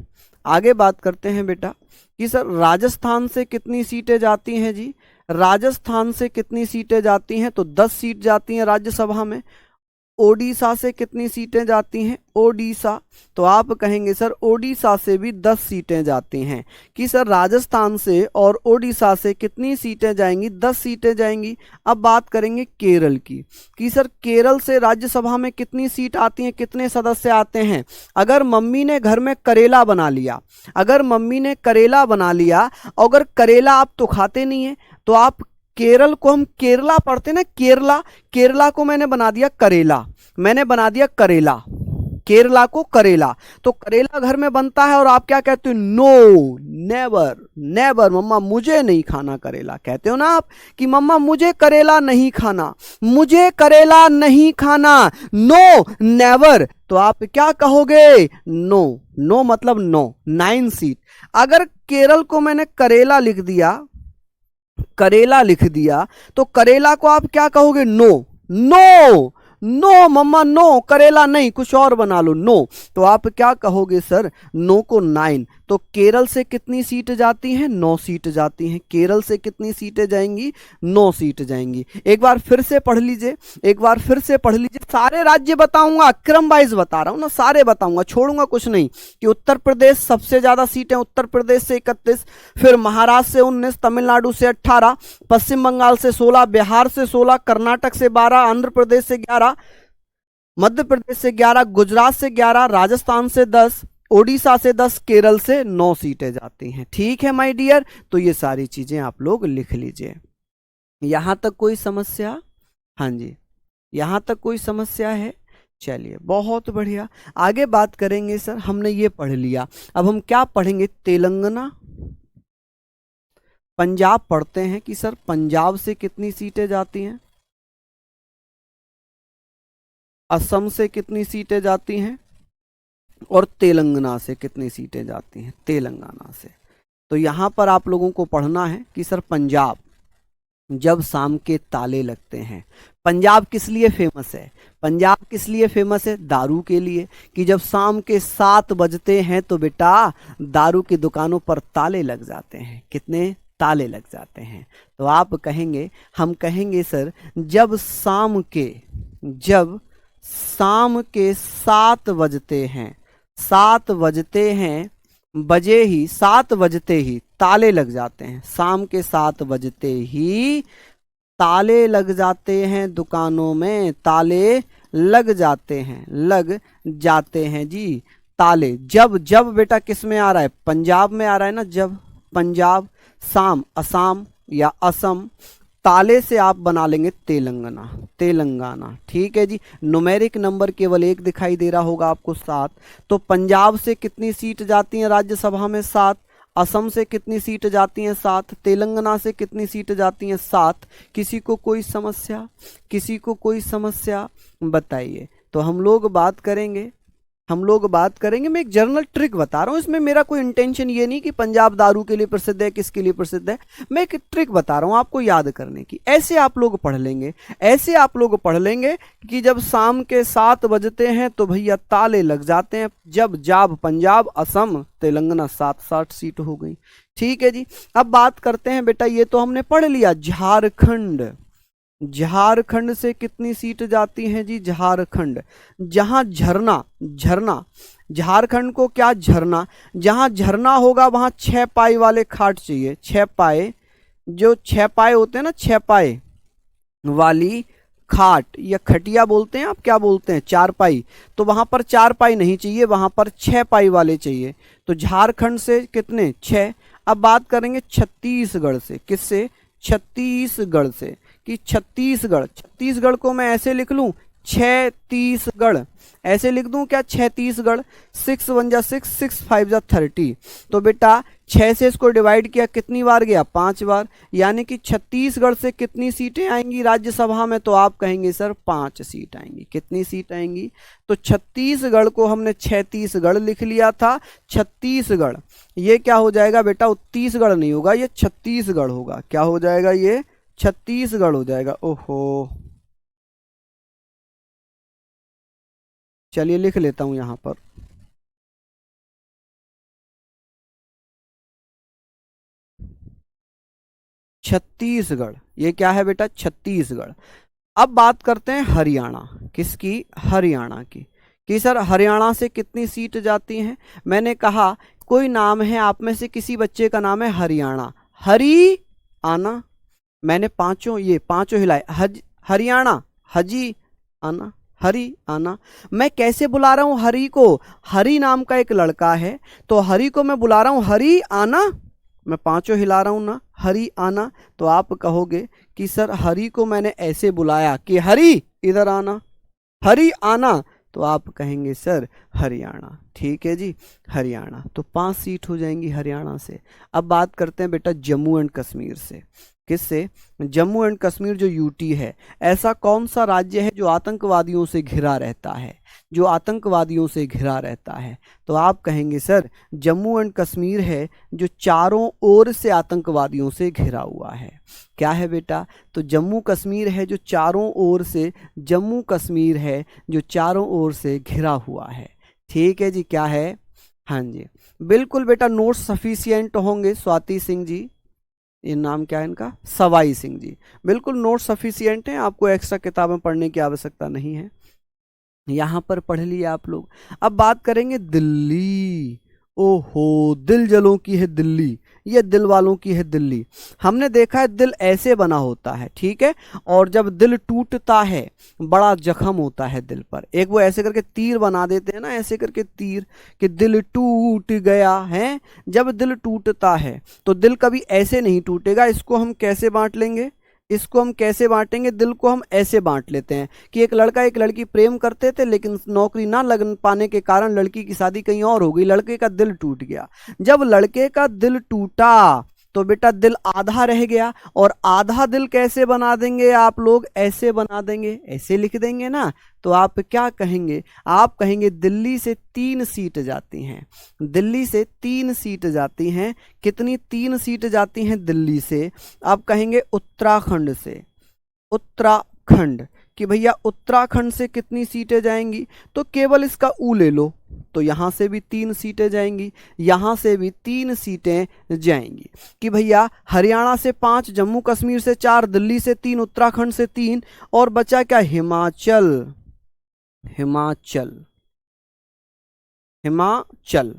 आगे बात करते हैं बेटा कि सर राजस्थान से कितनी सीटें जाती हैं जी। राजस्थान से कितनी सीटें जाती हैं? तो 10 सीट जाती हैं राज्यसभा में। ओडिशा से कितनी सीटें जाती हैं? ओडिशा, तो आप कहेंगे सर ओडिशा से भी 10 सीटें जाती हैं। कि सर राजस्थान से और ओडिशा से कितनी सीटें जाएंगी? 10 सीटें जाएंगी। अब बात करेंगे केरल की, कि सर केरल से राज्यसभा में कितनी सीट आती हैं, कितने सदस्य आते हैं? अगर मम्मी ने घर में करेला बना लिया, अगर मम्मी ने करेला बना लिया, अगर करेला आप तो खाते नहीं है, तो आप केरल को हम केरला पढ़ते ना, केरला, केरला को मैंने बना दिया करेला, मैंने बना दिया करेला, केरला को करेला, तो करेला घर में बनता है और आप क्या कहते हो? नो, नेवर, नेवर मम्मा मुझे नहीं खाना करेला, कहते हो ना आप कि मम्मा मुझे करेला नहीं खाना, मुझे करेला नहीं खाना, नो, नेवर, तो आप क्या कहोगे? नो, नो मतलब नो, 9 सीट। अगर केरल को मैंने करेला लिख दिया, करेला लिख दिया, तो करेला को आप क्या कहोगे? नो, नो, नो मम्मा नो, करेला नहीं, कुछ और बना लो, नो, तो आप क्या कहोगे सर? नो को 9। तो केरल से कितनी सीट जाती हैं? 9 सीट जाती हैं। केरल से कितनी सीटें जाएंगी? 9 सीट जाएंगी। एक बार फिर से पढ़ लीजिए, एक बार फिर से पढ़ लीजिए, सारे राज्य बताऊंगा, क्रम वाइज बता रहा हूं ना, सारे बताऊंगा, छोड़ूंगा कुछ नहीं। कि उत्तर प्रदेश सबसे ज्यादा सीटें, उत्तर प्रदेश से 31, फिर महाराष्ट्र से 19, तमिलनाडु से 18, पश्चिम बंगाल से 16, बिहार से 16, कर्नाटक से 12, आंध्र प्रदेश से 11, मध्य प्रदेश से 11, गुजरात से 11, राजस्थान से 10, ओडिशा से 10, केरल से 9 सीटें जाती हैं। ठीक है माय डियर, तो ये सारी चीजें आप लोग लिख लीजिए। यहां तक कोई समस्या? हाँ जी, यहां तक कोई समस्या है? चलिए बहुत बढ़िया, आगे बात करेंगे सर। हमने ये पढ़ लिया, अब हम क्या पढ़ेंगे? तेलंगाना, पंजाब पढ़ते हैं कि सर पंजाब से कितनी सीटें जाती हैं, असम से कितनी सीटें जाती हैं, और तेलंगाना से कितनी सीटें जाती हैं? तेलंगाना से। तो यहां पर आप लोगों को पढ़ना है कि सर पंजाब, जब शाम के ताले लगते हैं, पंजाब किस लिए फेमस है? पंजाब किस लिए फेमस है? दारू के लिए। कि जब शाम के 7 बजते हैं तो बेटा दारू की दुकानों पर ताले लग जाते हैं। कितने? ताले लग जाते हैं। तो आप कहेंगे, हम कहेंगे सर जब शाम के 7 बजते हैं, 7 बजते हैं, बजे ही 7 बजते ही ताले लग जाते हैं, शाम के 7 बजते ही ताले लग जाते हैं, दुकानों में ताले लग जाते हैं, लग जाते हैं जी ताले। जब, जब बेटा किस में आ रहा है? पंजाब में आ रहा है ना, जब, पंजाब, शाम असम या असम, ताले से आप बना लेंगे तेलंगाना, तेलंगाना। ठीक है जी, न्यूमेरिक नंबर केवल एक दिखाई दे रहा होगा आपको, 7। तो पंजाब से कितनी सीट जाती हैं राज्यसभा में? 7। असम से कितनी सीट जाती हैं? 7। तेलंगाना से कितनी सीट जाती हैं? 7। किसी को कोई समस्या? किसी को कोई समस्या? बताइए। तो हम लोग बात करेंगे, हम लोग बात करेंगे, मैं एक जर्नल ट्रिक बता रहा हूं, इसमें मेरा कोई इंटेंशन ये नहीं कि पंजाब दारू के लिए प्रसिद्ध है, किसके लिए प्रसिद्ध है, मैं एक ट्रिक बता रहा हूं आपको याद करने की। ऐसे आप लोग पढ़ लेंगे, ऐसे आप लोग पढ़ लेंगे कि जब शाम के 7 बजते हैं तो भैया ताले लग जाते हैं, जब जाब पंजाब, असम, तेलंगाना, 7 सीट हो गई। ठीक है जी, अब बात करते हैं बेटा, ये तो हमने पढ़ लिया, झारखंड, झारखंड से कितनी सीट जाती हैं जी? झारखंड, जहां झरना, झरना, झारखंड को क्या झरना, जहां झरना होगा वहां 6 पाई वाले खाट चाहिए, 6 पाए, जो 6 पाए होते हैं ना, 6 पाए वाली खाट या खटिया बोलते हैं, आप क्या बोलते हैं? 4 पाई। तो वहां पर 4 पाई नहीं चाहिए, वहां पर 6 पाई वाले चाहिए। तो झारखंड से कितने? 6। अब बात करेंगे छत्तीसगढ़ से, किससे? छत्तीसगढ़ से। कि छत्तीसगढ़, छत्तीसगढ़ को मैं ऐसे लिख लूं, छत्तीसगढ़, ऐसे लिख दूं क्या? छत्तीसगढ़। 6 1 जा 6, 6 5 जा 30। तो बेटा 6 से इसको डिवाइड किया, कितनी बार गया? 5 बार। यानी कि छत्तीसगढ़ से कितनी सीटें आएंगी राज्यसभा में? तो आप कहेंगे सर 5 सीट आएंगी। कितनी सीट आएंगी? तो छत्तीसगढ़ को हमने छत्तीसगढ़ लिख लिया था, छत्तीसगढ़। ये क्या हो जाएगा बेटा? उत्तीसगढ़ नहीं होगा, ये छत्तीसगढ़ होगा। क्या हो जाएगा? ये छत्तीसगढ़ हो जाएगा। ओहो, चलिए लिख लेता हूं यहां पर, छत्तीसगढ़। ये क्या है बेटा? छत्तीसगढ़। अब बात करते हैं हरियाणा, किसकी, हरियाणा की, कि सर हरियाणा से कितनी सीट जाती हैं। मैंने कहा कोई नाम है, आप में से किसी बच्चे का नाम है हरियाणा, हरी आना, मैंने ये पांचों हिलाए, हरियाणा, हजी आना, हरी आना। मैं कैसे बुला रहा हूं हरी को, हरी नाम का एक लड़का है, तो हरी को मैं बुला रहा हूं हरी आना, मैं पांचों हिला रहा हूं ना, हरी आना। तो आप कहोगे कि सर हरी को मैंने ऐसे बुलाया कि हरी इधर आना, हरी आना, तो आप कहेंगे सर हरियाणा। ठीक है जी, हरियाणा। तो 5 सीट हो जाएंगी हरियाणा से। अब बात करते हैं बेटा जम्मू एंड कश्मीर से, किससे, जम्मू एंड कश्मीर जो यूटी है, ऐसा कौन सा राज्य है जो आतंकवादियों से घिरा रहता है, जो आतंकवादियों से घिरा रहता है। तो आप कहेंगे सर जम्मू एंड कश्मीर है जो चारों ओर से आतंकवादियों से घिरा हुआ है। क्या है बेटा, तो जम्मू कश्मीर है जो चारों ओर से, जम्मू कश्मीर है जो चारों ओर से घिरा हुआ है। ठीक है जी, क्या है, हाँ जी बिल्कुल बेटा, नोट्स सफिशिएंट होंगे। स्वाति सिंह जी, ये नाम क्या है इनका, सवाई सिंह जी, बिल्कुल नोट सफिशिएंट हैं, आपको एक्स्ट्रा किताबें पढ़ने की आवश्यकता नहीं है, यहां पर पढ़ लिए आप लोग। अब बात करेंगे दिल्ली, ओहो दिल जलों की है दिल्ली, ये दिल वालों की है दिल्ली। हमने देखा है दिल ऐसे बना होता है, ठीक है, और जब दिल टूटता है बड़ा जख्म होता है दिल पर, एक वो ऐसे करके तीर बना देते हैं ना, ऐसे करके तीर, कि दिल टूट गया है। जब दिल टूटता है तो दिल कभी ऐसे नहीं टूटेगा, इसको हम कैसे बांट लेंगे, इसको हम कैसे बांटेंगे, दिल को हम ऐसे बांट लेते हैं कि एक लड़का एक लड़की प्रेम करते थे, लेकिन नौकरी ना लग पाने के कारण लड़की की शादी कहीं और हो गई, लड़के का दिल टूट गया। जब लड़के का दिल टूटा तो बेटा दिल आधा रह गया, और आधा दिल कैसे बना देंगे आप लोग, ऐसे बना देंगे, ऐसे लिख देंगे ना। तो आप क्या कहेंगे, आप कहेंगे दिल्ली से 3 सीट जाती हैं, दिल्ली से 3 सीट जाती हैं। कितनी 3 सीट जाती हैं दिल्ली से, आप कहेंगे उत्तराखंड से, उत्तराखंड, कि भैया उत्तराखंड से कितनी सीटें जाएंगी, तो केवल इसका ऊ ले लो, तो यहां से भी 3 सीटें जाएंगी, यहां से भी 3 सीटें जाएंगी। कि भैया हरियाणा से 5, जम्मू कश्मीर से 4, दिल्ली से 3, उत्तराखंड से 3, और बचा क्या, हिमाचल, हिमाचल, हिमाचल।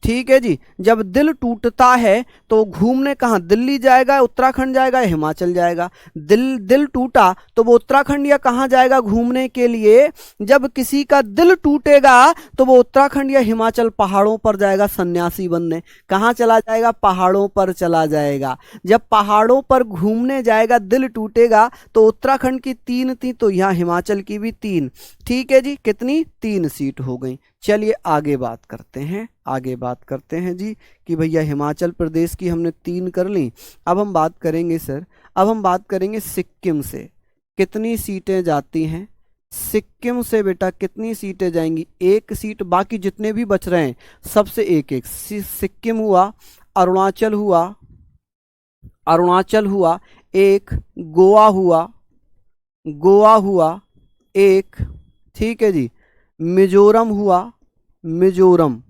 ठीक है जी, जब दिल टूटता है तो घूमने कहाँ, दिल्ली जाएगा, उत्तराखंड जाएगा, हिमाचल जाएगा। दिल टूटा तो वो उत्तराखंड या कहाँ जाएगा घूमने के लिए, जब किसी का दिल टूटेगा तो वो उत्तराखंड या हिमाचल पहाड़ों पर जाएगा सन्यासी बनने। कहाँ चला जाएगा, पहाड़ों पर चला जाएगा। जब पहाड़ों पर घूमने जाएगा, दिल टूटेगा, तो उत्तराखंड की 3 थी, तो यहाँ हिमाचल की भी 3। ठीक है जी, कितनी, 3 सीट हो गई। चलिए आगे बात करते हैं, आगे बात करते हैं जी, कि भैया हिमाचल प्रदेश की हमने 3 कर ली। अब हम बात करेंगे सर, अब हम बात करेंगे सिक्किम से कितनी सीटें जाती हैं। सिक्किम से बेटा कितनी सीटें जाएंगी, 1 सीट, बाकी जितने भी बच रहे हैं सबसे 1-1। सिक्किम हुआ, अरुणाचल हुआ, अरुणाचल हुआ 1, गोवा हुआ, गोवा हुआ 1, ठीक है जी, मिजोरम हुआ, मिजोरम,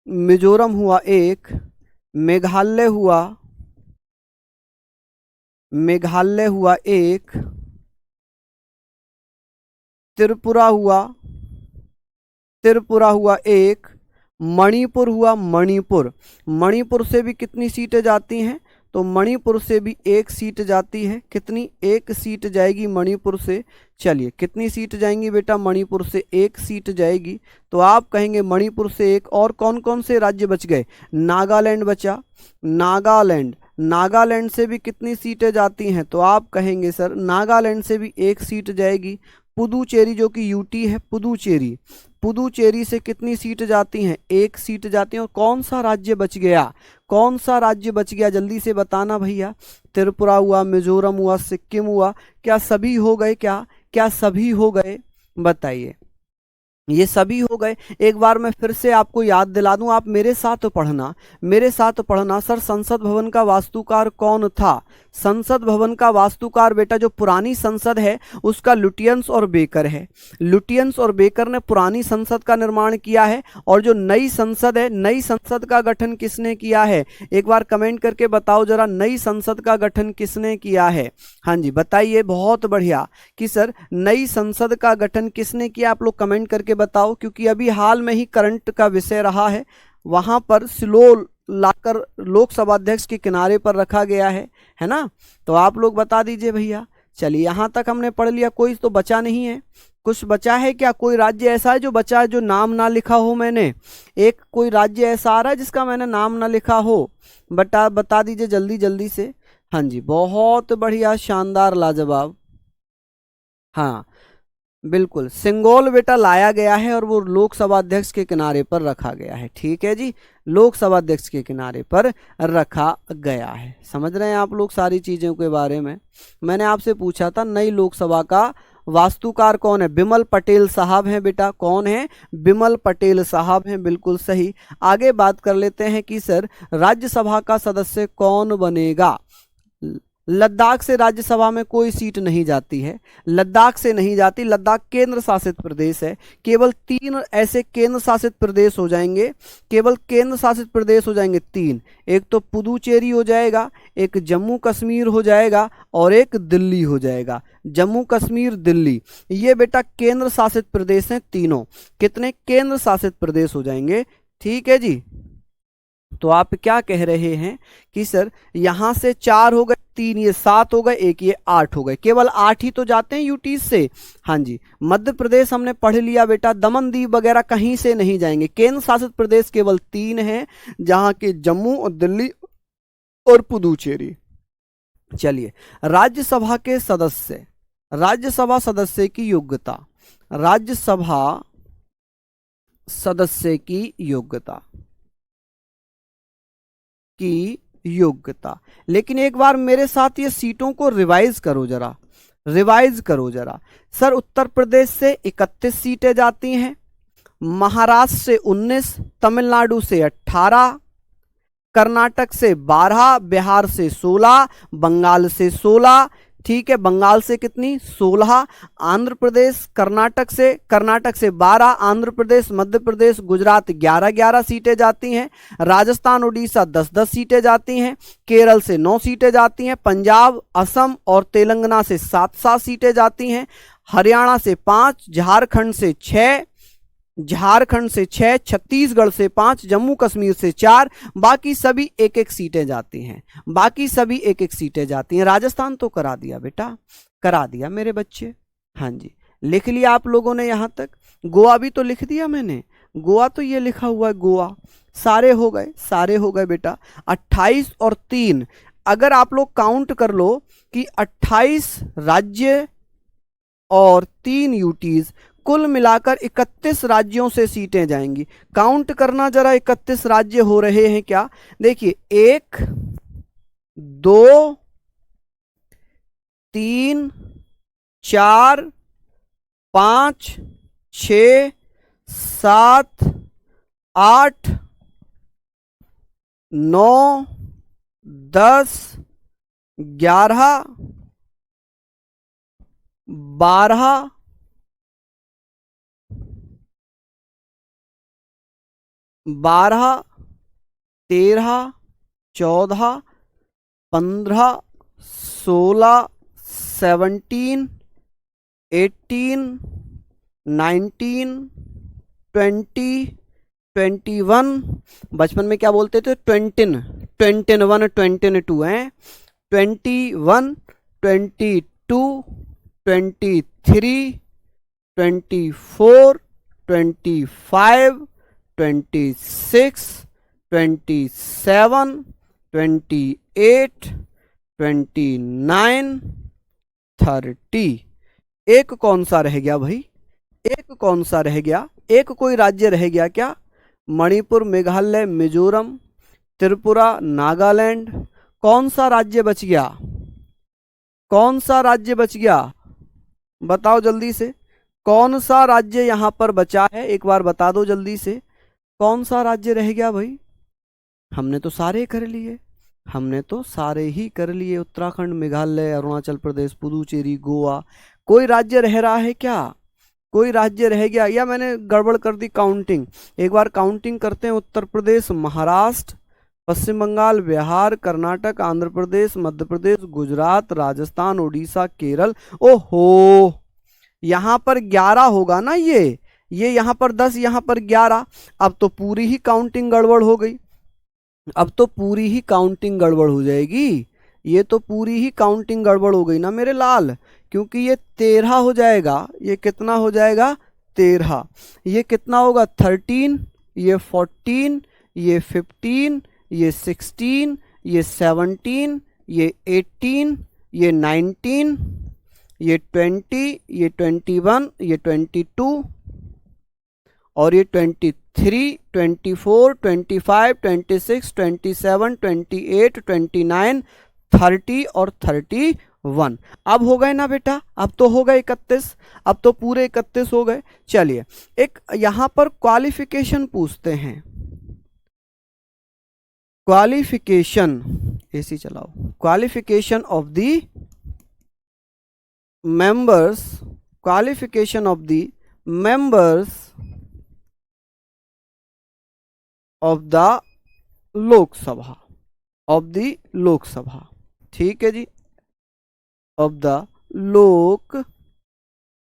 मिजोरम हुआ 1, मेघालय हुआ, मेघालय हुआ 1, त्रिपुरा हुआ, त्रिपुरा हुआ 1, मणिपुर हुआ, मणिपुर, मणिपुर से भी कितनी सीटें जाती हैं, तो मणिपुर से भी 1 सीट जाती है। कितनी, 1 सीट जाएगी मणिपुर से। चलिए कितनी सीट जाएंगी बेटा, मणिपुर से 1 सीट जाएगी। तो आप कहेंगे मणिपुर से 1, और कौन कौन से राज्य बच गए, नागालैंड बचा, नागालैंड, नागालैंड से भी कितनी सीटें जाती हैं, तो आप कहेंगे सर नागालैंड से भी 1 सीट जाएगी। पुदुचेरी जो कि यूटी है, पुदुचेरी, पुदुचेरी से कितनी सीट जाती हैं, 1 सीट जाती हैं। और कौन सा राज्य बच गया, कौन सा राज्य बच गया, जल्दी से बताना भैया। त्रिपुरा हुआ, मिजोरम हुआ, सिक्किम हुआ, क्या सभी हो गए, क्या क्या सभी हो गए, बताइए। ये सभी हो गए। एक बार मैं फिर से आपको याद दिला दूं, आप मेरे साथ पढ़ना, मेरे साथ पढ़ना। सर संसद भवन का वास्तुकार कौन था, संसद भवन का वास्तुकार बेटा जो पुरानी संसद है उसका लुटियंस और बेकर है। लुटियंस और बेकर ने पुरानी संसद का निर्माण किया है। और जो नई संसद है, नई संसद का गठन किसने किया है? एक बार कमेंट करके बताओ जरा, नई संसद का गठन किसने किया है? हाँ जी बताइए, बहुत बढ़िया कि सर नई संसद का गठन किसने किया, आप लोग कमेंट करके बताओ, क्योंकि अभी हाल में ही करंट का विषय रहा है। वहां पर स्लो लाकर लोकसभा अध्यक्ष के किनारे पर रखा गया है ना? तो आप लोग बता दीजिए भैया। चलिए यहां तक हमने पढ़ लिया, कोई तो बचा नहीं है? कुछ बचा है क्या? कोई राज्य ऐसा है जो बचा है जो नाम ना लिखा हो मैंने? एक कोई राज्य ऐसा आ रहा है जिसका मैंने नाम ना लिखा हो? बता दीजिए जल्दी जल्दी से। हाँ जी बहुत बढ़िया, शानदार, लाजवाब। हाँ बिल्कुल, सिंगोल बेटा लाया गया है और वो लोकसभा अध्यक्ष के किनारे पर रखा गया है। ठीक है जी, लोकसभा अध्यक्ष के किनारे पर रखा गया है। समझ रहे हैं आप लोग सारी चीजों के बारे में? मैंने आपसे पूछा था नई लोकसभा का वास्तुकार कौन है? बिमल पटेल साहब हैं बेटा। कौन है? बिमल पटेल साहब हैं, बिल्कुल सही। आगे बात कर लेते हैं कि सर राज्यसभा का सदस्य कौन बनेगा? लद्दाख से राज्यसभा में कोई सीट नहीं जाती है, लद्दाख से नहीं जाती। लद्दाख केंद्र शासित प्रदेश है। केवल 3 ऐसे केंद्र शासित प्रदेश हो जाएंगे, केवल केंद्र शासित प्रदेश हो जाएंगे 3। एक तो पुदुचेरी हो जाएगा, एक जम्मू कश्मीर हो जाएगा और एक दिल्ली हो जाएगा। जम्मू कश्मीर, दिल्ली, ये बेटा केंद्र शासित प्रदेश हैं तीनों। कितने केंद्र शासित प्रदेश हो जाएंगे? ठीक है जी। तो आप क्या कह रहे हैं कि सर यहां से 4 हो गए, 3 ये 7 हो गए, एक ये 8 हो गए। केवल 8 ही तो जाते हैं यूटी से। हाँ जी, मध्य प्रदेश हमने पढ़ लिया बेटा, दमन दीव वगैरह कहीं से नहीं जाएंगे। केंद्र शासित प्रदेश केवल 3 हैं, जहां के जम्मू और दिल्ली और पुदुचेरी। चलिए राज्यसभा के सदस्य, राज्यसभा सदस्य की योग्यता, राज्यसभा सदस्य की योग्यता की योग्यता। लेकिन एक बार मेरे साथ ये सीटों को रिवाइज करो जरा, रिवाइज करो जरा। सर उत्तर प्रदेश से 31 सीटें जाती हैं, महाराष्ट्र से 19, तमिलनाडु से 18, कर्नाटक से 12, बिहार से 16, बंगाल से 16। ठीक है, बंगाल से कितनी? 16। आंध्र प्रदेश, कर्नाटक से 12, आंध्र प्रदेश, मध्य प्रदेश, गुजरात 11-11 सीटें जाती हैं। राजस्थान, उड़ीसा 10-10 सीटें जाती हैं। केरल से 9 सीटें जाती हैं। पंजाब, असम और तेलंगाना से 7-7 सीटें जाती हैं। हरियाणा से 5, झारखंड से 6, छत्तीसगढ़ से 5, जम्मू कश्मीर से 4, बाकी सभी 1-1 सीटें जाती हैं। बाकी सभी 1-1 सीटें जाती हैं। राजस्थान तो करा दिया बेटा, करा दिया मेरे बच्चे। हाँ जी, लिख लिया आप लोगों ने यहां तक। गोवा भी तो लिख दिया मैंने, गोवा तो ये लिखा हुआ है गोवा। सारे हो गए, सारे हो गए बेटा। 28 और 3, अगर आप लोग काउंट कर लो कि 28 राज्य और 3 यूटीज, कुल मिलाकर 31 राज्यों से सीटें जाएंगी। काउंट करना जरा, 31 राज्य हो रहे हैं क्या? देखिए 1 2 3 4 5 6 7 8 9 10 11 12 13 14 15 16 17 18 19 20 21। बचपन में क्या बोलते थे? 21 22 हैं। 21 22 23 24 25 26 27 28 29 30। एक कौन सा रह गया भाई? एक कौन सा रह गया? एक कोई राज्य रह गया क्या? मणिपुर, मेघालय, मिजोरम, त्रिपुरा, नागालैंड। कौन सा राज्य बच गया? कौन सा राज्य बच गया? बताओ जल्दी से, कौन सा राज्य यहां पर बचा है? एक बार बता दो जल्दी से, कौन सा राज्य रह गया भाई? हमने तो सारे कर लिए। हमने तो सारे ही कर लिए, उत्तराखंड, मेघालय, अरुणाचल प्रदेश, पुदुचेरी, गोवा। कोई राज्य रह रहा है क्या? कोई राज्य रह गया या मैंने गड़बड़ कर दी काउंटिंग? एक बार काउंटिंग करते हैं। उत्तर प्रदेश, महाराष्ट्र, पश्चिम बंगाल, बिहार, कर्नाटक, आंध्र प्रदेश, मध्य प्रदेश, गुजरात, राजस्थान, उड़ीसा, केरल। ओहो, यहाँ पर 11 होगा ना ये यहाँ पर 10, यहाँ पर 11। अब तो पूरी ही काउंटिंग गड़बड़ हो गई, अब तो पूरी ही काउंटिंग गड़बड़ हो जाएगी। ये तो पूरी ही काउंटिंग गड़बड़ हो गई ना मेरे लाल, क्योंकि ये 13 हो जाएगा। ये कितना हो जाएगा? 13। ये कितना होगा? 13, ये 14, ये 15, ये 16, ये 17, ये 18, ये 19, ये 20, ये 21, ये 22 और ये 23, 24, 25, 26, 27, 28, 29, 30 और 31। अब हो गए ना बेटा? अब तो हो गए 31, अब तो पूरे 31 हो गए। चलिए एक यहां पर क्वालिफिकेशन पूछते हैं। क्वालिफिकेशन, एसी चलाओ। Qualification of the members, qualification of the members of the लोक सभा, ऑफ द लोक सभा। ठीक है जी, ऑफ द लोक,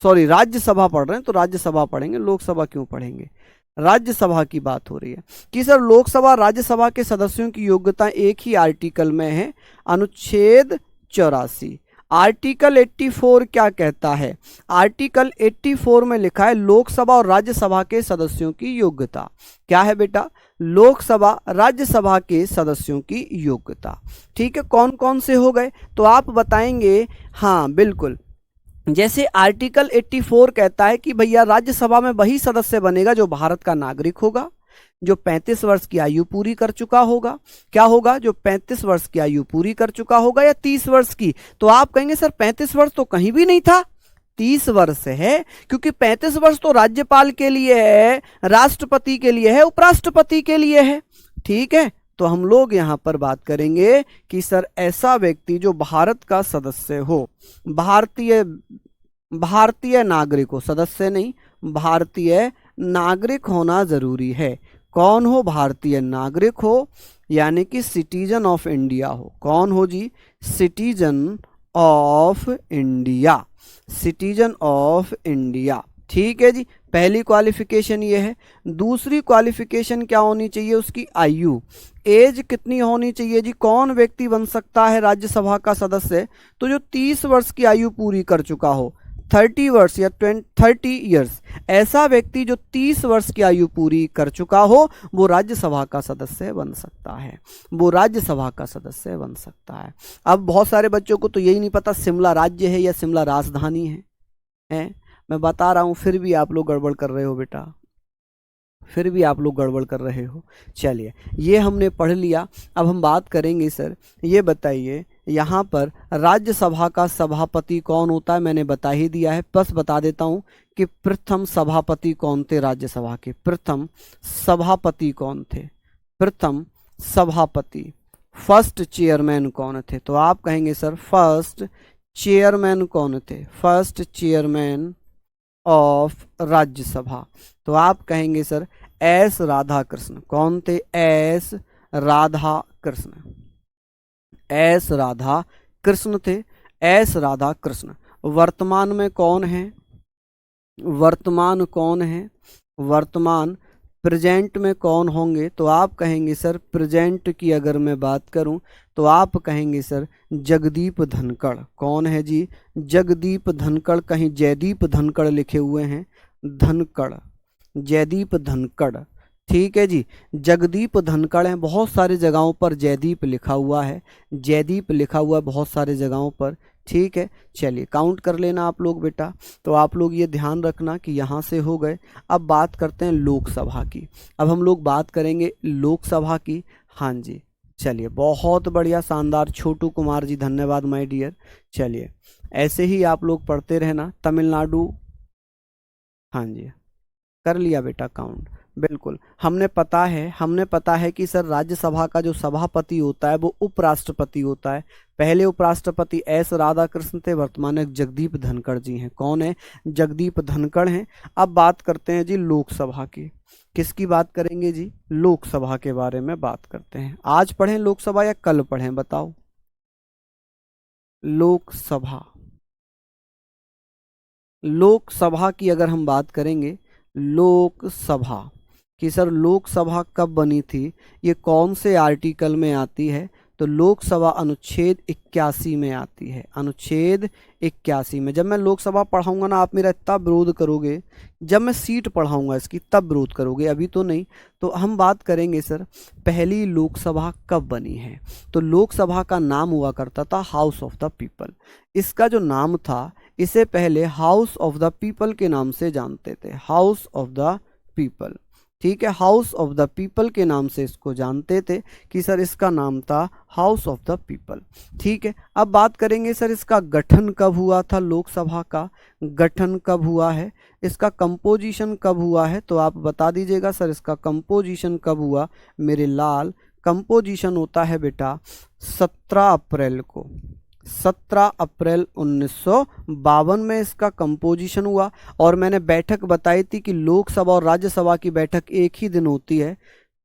सॉरी राज्यसभा पढ़ रहे हैं तो राज्यसभा पढ़ेंगे, लोकसभा क्यों पढ़ेंगे? राज्यसभा की बात हो रही है कि सर लोकसभा राज्यसभा के सदस्यों की योग्यता एक ही आर्टिकल में है, अनुच्छेद 84। आर्टिकल 84 क्या कहता है? आर्टिकल 84 में लिखा है लोकसभा और राज्यसभा के सदस्यों की योग्यता। क्या है बेटा? लोकसभा राज्यसभा के सदस्यों की योग्यता। ठीक है, कौन कौन से हो गए तो आप बताएंगे? हाँ बिल्कुल, जैसे आर्टिकल 84 कहता है कि भैया राज्यसभा में वही सदस्य बनेगा जो भारत का नागरिक होगा, जो 35 वर्ष की आयु पूरी कर चुका होगा। क्या होगा? जो 35 वर्ष की आयु पूरी कर चुका होगा या 30 वर्ष की। तो आप कहेंगे सर 35 वर्ष तो कहीं भी नहीं था, 30 वर्ष है, क्योंकि 35 वर्ष तो राज्यपाल के लिए है, राष्ट्रपति के लिए है, उपराष्ट्रपति के लिए है। ठीक है, तो हम लोग यहां पर बात करेंगे कि सर ऐसा व्यक्ति जो भारत का सदस्य हो, भारतीय नागरिक हो, सदस्य नहीं, भारतीय नागरिक होना जरूरी है। कौन हो? भारतीय नागरिक हो, यानी कि सिटीजन ऑफ इंडिया हो। कौन हो जी? Citizen of India, citizen of India. ठीक है जी, पहली क्वालिफिकेशन ये है। दूसरी क्वालिफिकेशन क्या होनी चाहिए? उसकी आयु, एज कितनी होनी चाहिए जी? कौन व्यक्ति बन सकता है राज्यसभा का सदस्य? तो जो 30 वर्ष की आयु पूरी कर चुका हो, 30 वर्ष या 30 ईयर्स, ऐसा व्यक्ति जो 30 वर्ष की आयु पूरी कर चुका हो वो राज्यसभा का सदस्य बन सकता है, वो राज्यसभा का सदस्य बन सकता है। अब बहुत सारे बच्चों को तो यही नहीं पता शिमला राज्य है या शिमला राजधानी है? मैं बता रहा हूं, फिर भी आप लोग गड़बड़ कर रहे हो बेटा, फिर भी आप लोग गड़बड़ कर रहे हो। चलिए ये हमने पढ़ लिया। अब हम बात करेंगे सर, ये बताइए यहाँ पर राज्यसभा का सभापति कौन होता है? मैंने बता ही दिया है, बस बता देता हूँ कि प्रथम सभापति कौन थे राज्यसभा के? प्रथम सभापति कौन थे? प्रथम सभापति, फर्स्ट चेयरमैन कौन थे? तो आप कहेंगे सर फर्स्ट चेयरमैन कौन थे? First chairman of Rajya Sabha. तो आप कहेंगे सर एस राधा कृष्ण। कौन थे? एस राधा कृष्ण, एस राधा कृष्ण थे, एस राधा कृष्ण। वर्तमान में कौन है? वर्तमान कौन है? वर्तमान प्रेजेंट में कौन होंगे? तो आप कहेंगे सर प्रेजेंट की अगर मैं बात करूं तो आप कहेंगे सर जगदीप धनखड़। कौन है जी? जगदीप धनखड़। कहीं जयदीप धनखड़ लिखे हुए हैं, धनखड़, जयदीप धनखड़। ठीक है जी, जगदीप धनखड़ हैं। बहुत सारी जगहों पर जयदीप लिखा हुआ है, जयदीप लिखा हुआ है बहुत सारी जगहों पर। ठीक है, चलिए काउंट कर लेना आप लोग बेटा। तो आप लोग ये ध्यान रखना कि यहाँ से हो गए। अब बात करते हैं लोकसभा की। अब हम लोग बात करेंगे लोकसभा की। हाँ जी, चलिए बहुत बढ़िया, शानदार। छोटू कुमार जी धन्यवाद माय डियर। चलिए ऐसे ही आप लोग पढ़ते रहना। तमिलनाडु, हाँ जी कर लिया बेटा काउंट। बिल्कुल, हमने पता है कि सर राज्यसभा का जो सभापति होता है वो उपराष्ट्रपति होता है। पहले उपराष्ट्रपति एस राधाकृष्ण थे, वर्तमान में जगदीप धनखड़ जी हैं। कौन है? जगदीप धनखड़ हैं। अब बात करते हैं जी लोकसभा की। किसकी बात करेंगे जी? लोकसभा के बारे में बात करते हैं। आज पढ़ें लोकसभा या कल पढ़ें, बताओ। लोकसभा, लोकसभा की अगर हम बात करेंगे, लोकसभा कि सर लोकसभा कब बनी थी, ये कौन से आर्टिकल में आती है? तो लोकसभा अनुच्छेद 81 में आती है। अनुच्छेद 81 में। जब मैं लोकसभा पढ़ाऊंगा ना, आप मेरा इतना विरोध करोगे। जब मैं सीट पढ़ाऊंगा इसकी तब विरोध करोगे, अभी तो नहीं। तो हम बात करेंगे सर पहली लोकसभा कब बनी है। तो लोकसभा का नाम हुआ करता था हाउस ऑफ द पीपल। इसका जो नाम था, इसे पहले हाउस ऑफ द पीपल के नाम से जानते थे। हाउस ऑफ द पीपल, ठीक है, हाउस ऑफ द पीपल के नाम से इसको जानते थे कि सर इसका नाम था हाउस ऑफ द पीपल। ठीक है, अब बात करेंगे सर इसका गठन कब हुआ था, लोकसभा का गठन कब हुआ है, इसका कंपोजिशन कब हुआ है। तो आप बता दीजिएगा सर इसका कंपोजिशन कब हुआ। मेरे लाल, कंपोजिशन होता है बेटा 17 अप्रैल को। 17 अप्रैल 1952 में इसका कंपोजिशन हुआ। और मैंने बैठक बताई थी कि लोकसभा और राज्यसभा की बैठक एक ही दिन होती है।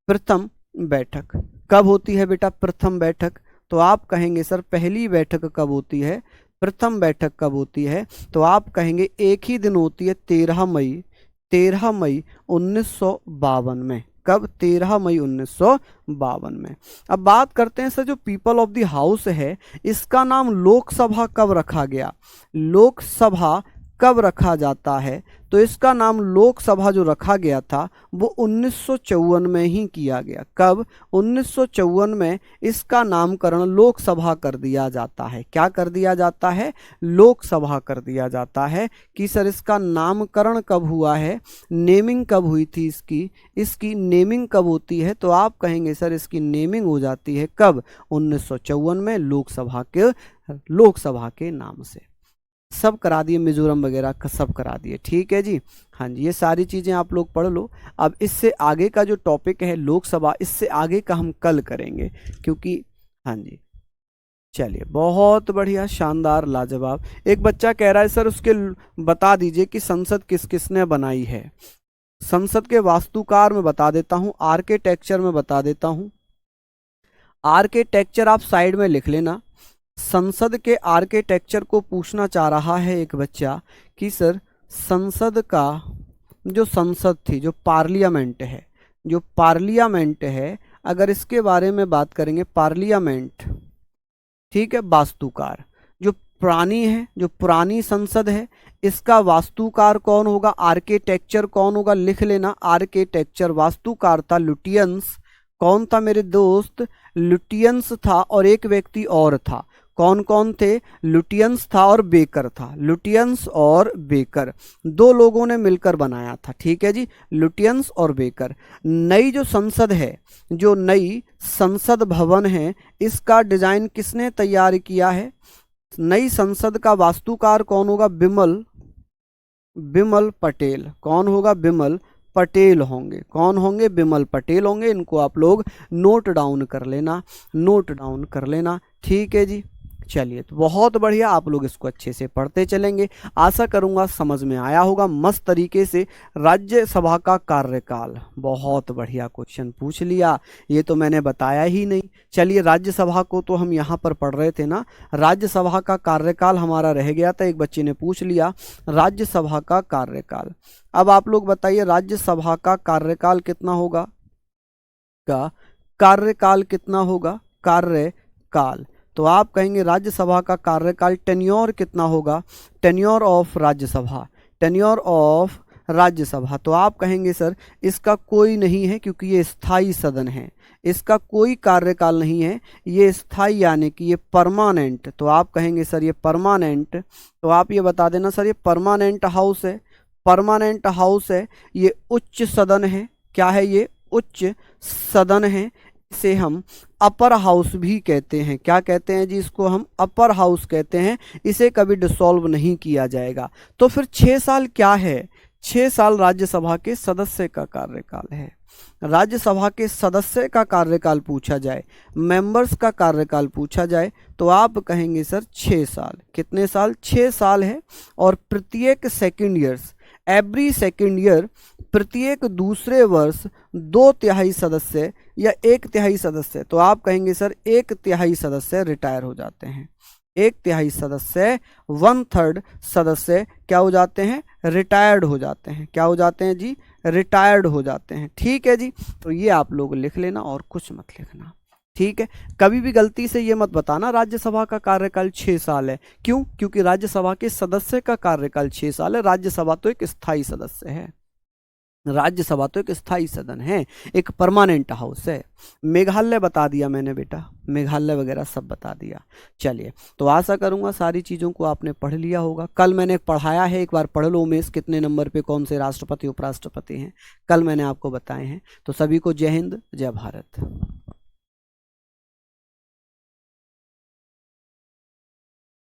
प्रथम बैठक कब होती है बेटा? प्रथम बैठक। तो आप कहेंगे सर पहली बैठक कब होती है, प्रथम बैठक कब होती है? तो आप कहेंगे एक ही दिन होती है, 13 मई 1952 में। कब? 13 मई 1952 में। अब बात करते हैं सर जो पीपल ऑफ द हाउस है, इसका नाम लोकसभा कब रखा गया? लोकसभा कब रखा जाता है? तो इसका नाम लोकसभा जो रखा गया था वो 1954 में ही किया गया। कब? 1954 में इसका नामकरण लोकसभा कर दिया जाता है। क्या कर दिया जाता है? लोकसभा कर दिया जाता है। कि सर इसका नामकरण कब हुआ है, नेमिंग कब हुई थी इसकी नेमिंग कब होती है? तो आप कहेंगे सर इसकी नेमिंग हो जाती है कब? 1954 में, लोकसभा के नाम से। सब करा दिए, मिजोरम वगैरह का सब करा दिए। ठीक है जी, हाँ जी, ये सारी चीज़ें आप लोग पढ़ लो। अब इससे आगे का जो टॉपिक है लोकसभा, इससे आगे का हम कल करेंगे, क्योंकि हाँ जी, चलिए बहुत बढ़िया, शानदार, लाजवाब। एक बच्चा कह रहा है सर उसके बता दीजिए कि संसद किस किसने बनाई है। संसद के वास्तुकार में बता देता हूँ, आर्किटेक्चर में बता देता हूँ। आर्किटेक्चर आप साइड में लिख लेना। संसद के आर्किटेक्चर को पूछना चाह रहा है एक बच्चा कि सर संसद का जो संसद थी, जो पार्लियामेंट है, अगर इसके बारे में बात करेंगे, पार्लियामेंट, ठीक है, वास्तुकार जो पुरानी संसद है, इसका वास्तुकार कौन होगा, आर्किटेक्चर कौन होगा, लिख लेना। आर्किटेक्चर, वास्तुकार था लुटियंस। कौन था मेरे दोस्त? लुटियंस था, और एक व्यक्ति और था। कौन कौन थे? लुटियंस था और बेकर था। लुटियंस और बेकर, दो लोगों ने मिलकर बनाया था। ठीक है जी, लुटियंस और बेकर। नई जो संसद है, जो नई संसद भवन है, इसका डिजाइन किसने तैयार किया है? नई संसद का वास्तुकार कौन होगा? बिमल पटेल। कौन होगा? बिमल पटेल होंगे। कौन होंगे? बिमल पटेल होंगे। इनको आप लोग नोट डाउन कर लेना। ठीक है जी, चलिए, तो बहुत बढ़िया, आप लोग इसको अच्छे से पढ़ते चलेंगे। आशा करूंगा समझ में आया होगा मस्त तरीके से। राज्यसभा का कार्यकाल, बहुत बढ़िया क्वेश्चन पूछ लिया, ये तो मैंने बताया ही नहीं। चलिए, राज्यसभा को तो हम यहाँ पर पढ़ रहे थे ना, राज्यसभा का कार्यकाल हमारा रह गया था, एक बच्चे ने पूछ लिया राज्यसभा का कार्यकाल। अब आप लोग बताइए राज्यसभा का कार्यकाल कितना होगा? कार्यकाल कितना होगा? कार्यकाल, तो आप कहेंगे राज्यसभा का कार्यकाल, टेन्योर कितना होगा? टेन्योर ऑफ राज्यसभा, तो आप कहेंगे सर इसका कोई नहीं है, क्योंकि ये स्थायी सदन है, इसका कोई कार्यकाल नहीं है, ये स्थायी यानी कि ये परमानेंट। तो आप कहेंगे सर ये परमानेंट, तो आप ये बता देना सर ये परमानेंट हाउस है, ये उच्च सदन है। क्या है? ये उच्च सदन है। इसे हम अपर हाउस भी कहते हैं। क्या कहते हैं जी? इसको हम अपर हाउस कहते हैं। इसे कभी डिसॉल्व नहीं किया जाएगा। तो फिर 6 साल क्या है? 6 साल राज्यसभा के सदस्य का कार्यकाल है। राज्यसभा के सदस्य का कार्यकाल पूछा जाए, मेंबर्स का कार्यकाल पूछा जाए, तो आप कहेंगे सर 6 साल। कितने साल? 6 साल है। और प्रत्येक second years, every second year, प्रत्येक दूसरे वर्ष 2/3 सदस्य या 1/3 सदस्य, तो आप कहेंगे सर 1/3 सदस्य रिटायर हो जाते हैं। 1/3 सदस्य, 1/3 सदस्य क्या हो जाते हैं? रिटायर्ड हो जाते हैं। क्या हो जाते हैं जी? रिटायर्ड हो जाते हैं। ठीक है जी, तो ये आप लोग लिख लेना और कुछ मत लिखना। ठीक है, कभी भी गलती से ये मत बताना राज्यसभा का कार्यकाल 6 साल है। क्यों? क्योंकि राज्यसभा के सदस्य का कार्यकाल 6 साल है। राज्यसभा तो एक स्थायी सदस्य है, राज्यसभा तो एक स्थायी सदन है, एक परमानेंट हाउस है। मेघालय बता दिया मैंने बेटा, मेघालय वगैरह सब बता दिया। चलिए, तो आशा करूंगा सारी चीज़ों को आपने पढ़ लिया होगा। कल मैंने पढ़ाया है, एक बार पढ़ लो उमेश, कितने नंबर पे कौन से राष्ट्रपति उपराष्ट्रपति हैं, कल मैंने आपको बताए हैं। तो सभी को जय हिंद, जय भारत।